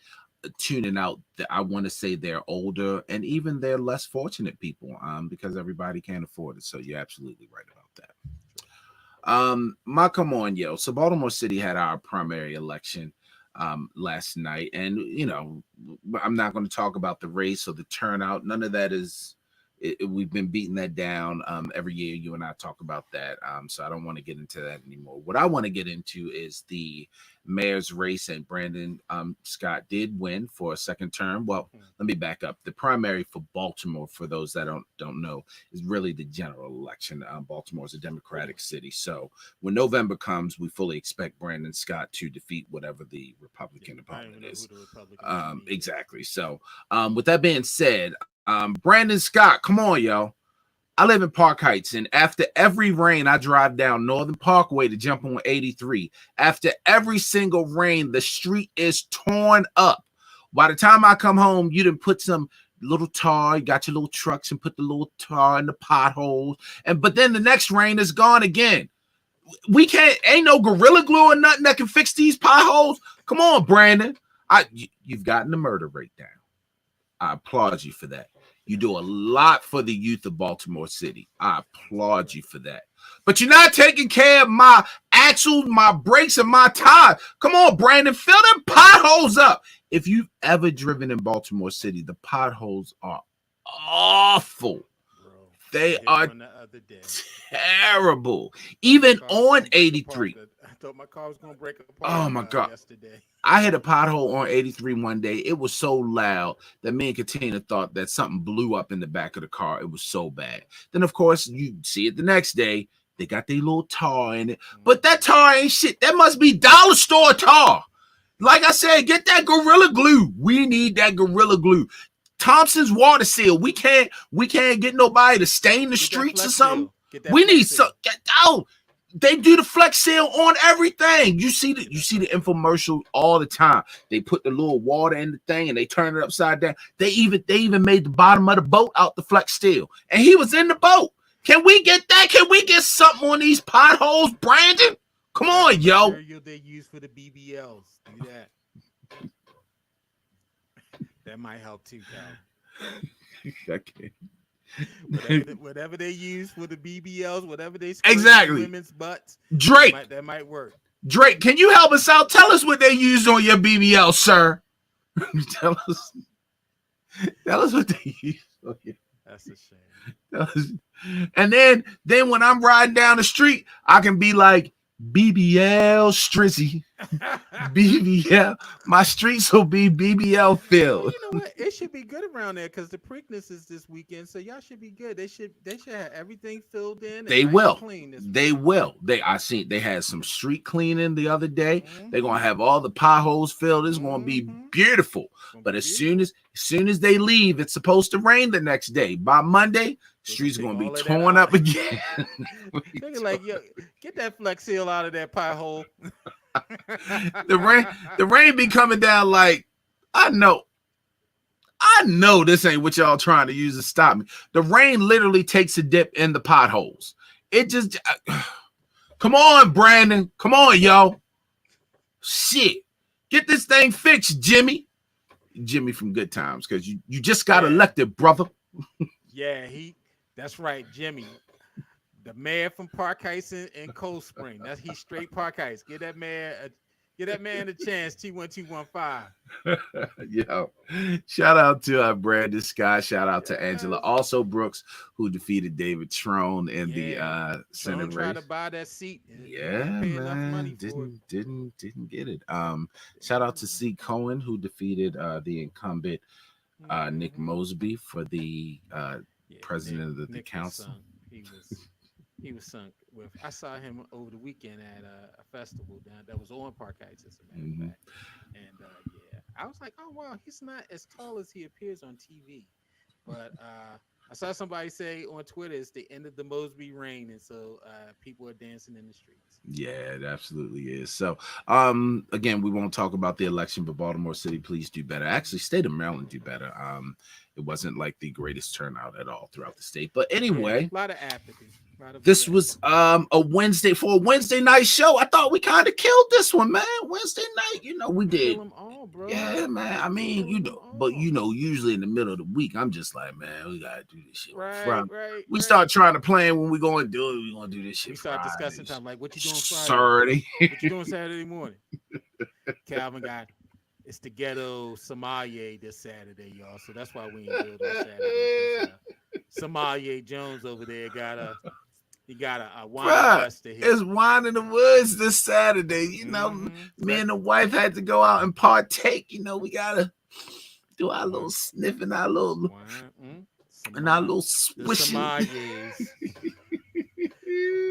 tuning out that I want to say they're older and even they're less fortunate people because everybody can't afford it. So you're absolutely right about that. Come on, yo. So Baltimore City had our primary election last night, and I'm not going to talk about the race or the turnout. None of that is. We've been beating that down every year. You and I talk about that, so I don't want to get into that anymore. What I want to get into is the mayor's race, and Brandon Scott did win for a second term. Well, let me back up. The primary for Baltimore, for those that don't know, is really the general election. Baltimore is a Democratic city, so when November comes, we fully expect Brandon Scott to defeat whatever the Republican opponent is. Exactly. So, with that being said, Brandon Scott, come on, yo. I live in Park Heights, and after every rain, I drive down Northern Parkway to jump on 83. After every single rain, the street is torn up. By the time I come home, you done put some little tar, you got your little trucks and put the little tar in the potholes, but then the next rain is gone again. Ain't no Gorilla Glue or nothing that can fix these potholes. Come on, Brandon. You've gotten the murder rate down. I applaud you for that. You do a lot for the youth of Baltimore City. I applaud you for that. But you're not taking care of my axles, my brakes, and my tires. Come on, Brandon, fill them potholes up. If you've ever driven in Baltimore City, the potholes are awful. They are terrible. Even on 83. I thought my car was going to break apart. Oh, my God. Yesterday. I hit a pothole on 83 one day. It was so loud that me and Katina thought that something blew up in the back of the car. It was so bad. Then, of course, you see it the next day. They got their little tar in it. But that tar ain't shit. That must be dollar store tar. Like I said, get that Gorilla Glue. We need that Gorilla Glue. Thompson's water seal. We can't get nobody to stain the streets or something. We need some. They do the Flex Seal on everything. You see the infomercial all the time. They put the little water in the thing and they turn it upside down. They even made the bottom of the boat out the Flex Seal, and he was in the boat. Can we get that? Can we get something on these potholes, Brandon? Come on, yo. Material they use for the BBLs. Do that. That might help too, Cal. Okay. Whatever they use for the BBLs, whatever they exactly women's butts, Drake, that might work. Drake, can you help us out? Tell us what they used on your BBL, sir. Tell us what they used on your. That's a shame. And then when I'm riding down the street, I can be like, BBL Strizzy. BBL. My streets will be BBL filled. Well, you know what? It should be good around there because the Preakness is this weekend, so y'all should be good. They should have everything filled in. And they will. Clean they will. I seen they had some street cleaning the other day. They're gonna have all the potholes filled. It's gonna be beautiful. But as soon as they leave, it's supposed to rain the next day. By Monday, streets are gonna be torn up again. They're like, yo, get that Flex Seal out of that pothole. The rain be coming down like, I know this ain't what y'all trying to use to stop me. The rain literally takes a dip in the potholes. It just come on, Brandon. Come on, yo. Shit. Get this thing fixed, Jimmy. Jimmy from Good Times, because you just got elected, brother. Yeah, that's right, Jimmy. The mayor from Park Heights and Cold Spring. He's straight Park Heights. Give that man a chance. T1215. Yo, shout out to Brandon Scott. Shout out to Angela. Also Brooks, who defeated David Trone in the Senate race. Tried to buy that seat. Man, didn't get it. Shout out to C. Cohen, who defeated the incumbent Nick Mosby for the president of the council. He was sunk with. I saw him over the weekend at a festival that was on Park Heights, as a matter of fact. And I was like, oh wow, he's not as tall as he appears on TV. But I saw somebody say on Twitter it's the end of the Mosby reign, and so people are dancing in the streets. Yeah, it absolutely is. So again, we won't talk about the election, but Baltimore City, please do better. Actually, state of Maryland do better. It wasn't like the greatest turnout at all throughout the state. But anyway, a lot of apathy. This was a Wednesday night show. I thought we kind of killed this one, man. Wednesday night, we did. Kill them all, bro. Yeah, man. I mean, but usually in the middle of the week, I'm just like, man, we gotta do this shit on Friday. We start trying to plan when we going to do it. We gonna do this shit. We start Fridays. discussing time like, what you doing Friday? Saturday. What you doing Saturday morning? Calvin got it's the ghetto sommelier this Saturday, y'all. So that's why we ain't do it on Saturday. Sommelier Jones over there got a wine festa here. It's wine in the woods this Saturday. You know, me and the wife had to go out and partake. You know, we gotta do our little sniffing, our little and our little swishing.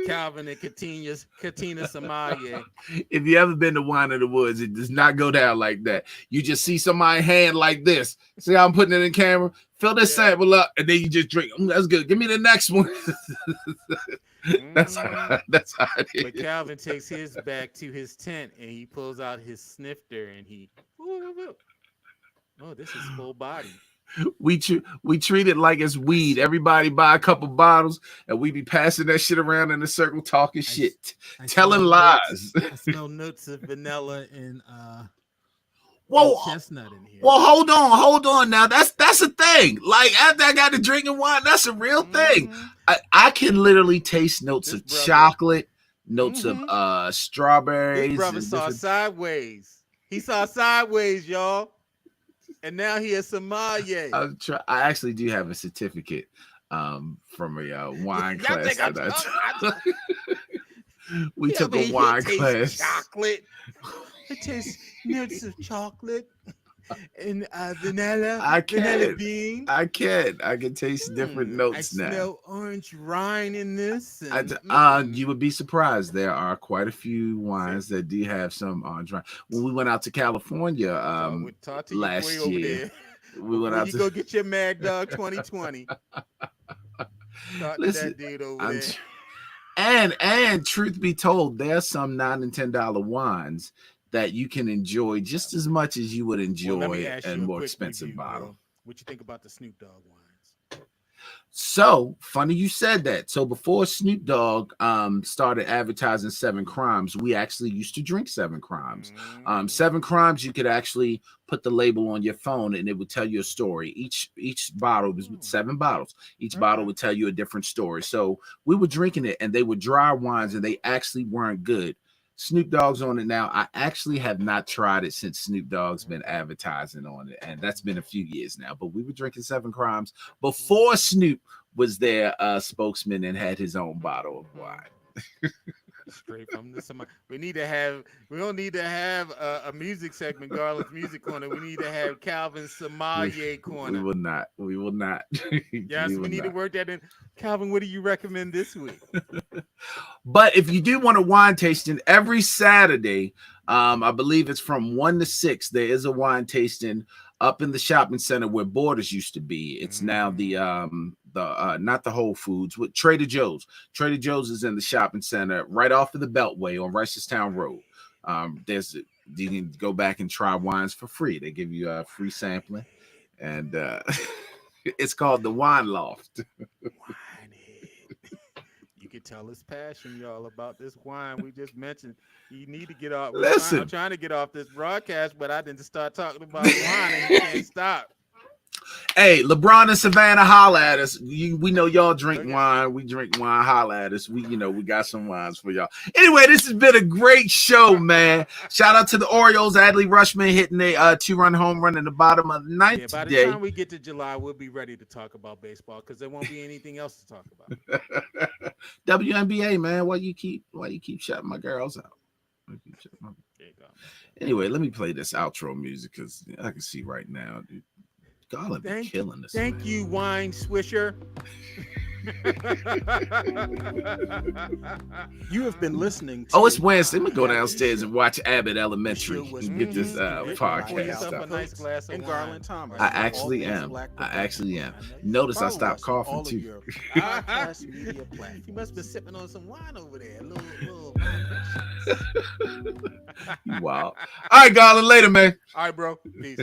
Calvin and Katina Sommelier. If you ever been to Wine in the Woods, it does not go down like that. You just see somebody's hand like this. See how I'm putting it in camera? Fill this sample up, and then you just drink. That's good. Give me the next one. That's how it is. But Calvin takes his back to his tent, and he pulls out his snifter, and this is full body. We treat it like it's weed. Everybody buy a couple bottles, and we be passing that shit around in a circle, talking shit, telling lies. I smell notes of vanilla and chestnut in here. Well, hold on. Now that's a thing. Like after I got to drinking wine, that's a real thing. I can literally taste notes of chocolate, notes of strawberries. This brother saw sideways. He saw sideways, y'all. And now he is sommelier. I actually do have a certificate from a wine class. We took a wine class. Chocolate. It tastes notes of chocolate and vanilla. Vanilla bean. I can taste different notes now. I smell orange rind in this. You would be surprised. There are quite a few wines that do have some orange rind. When we went out to California last year, we went out to go get your Mad Dog 2020. Listen, that dude over there. And truth be told, there are some $9 and $10 wines that you can enjoy just as much as you would enjoy a more expensive bottle. Bro. What you think about the Snoop Dogg wines? So funny you said that. So before Snoop Dogg started advertising 7 Crimes, we actually used to drink 7 Crimes. 7 Crimes, you could actually put the label on your phone and it would tell you a story. Each bottle was 7 bottles. Each bottle would tell you a different story. So we were drinking it, and they were dry wines, and they actually weren't good. Snoop Dogg's on it now. I actually have not tried it since Snoop Dogg's been advertising on it, and that's been a few years now. But we were drinking 7 Crimes before Snoop was their spokesman and had his own bottle of wine. Straight from the summer. We don't need to have a music segment, Garland's Music Corner. We need to have Calvin's Sommelier Corner. We will not. Yes, we need to work that in. Calvin, what do you recommend this week? But if you do want a wine tasting every Saturday, I believe it's from 1 to 6, there is a wine tasting up in the shopping center where Borders used to be. It's now the not the Whole Foods, with Trader Joe's. Trader Joe's is in the shopping center right off of the Beltway on Reisterstown Road. You can go back and try wines for free. They give you a free sampling, and it's called the Wine Loft. You can tell his passion, y'all, about this wine we just mentioned. You need to get off. Listen, I'm trying to get off this broadcast, but I didn't start talking about wine and you can't stop. Hey, LeBron and Savannah, holla at us. We know y'all drink wine. We drink wine. Holla at us. We got some wines for y'all. Anyway, this has been a great show, man. Shout out to the Orioles. Adley Rushman hitting a 2-run home run in the bottom of the ninth by today. the time we get to July, we'll be ready to talk about baseball because there won't be anything else to talk about. WNBA, man. Why you keep shutting my girls out? Anyway, let me play this outro music because I can see right now, dude. God, I'm killing this. Thank you, Wine Swisher. You have been listening to it's Wednesday. Let me go downstairs and watch Abbott Elementary and get this podcast up a nice glass of Garland Thomas. I actually am. Notice I stopped coughing too. You must be sipping on some wine over there. Little Wow. All right, Garland, later, man. All right, bro. Peace.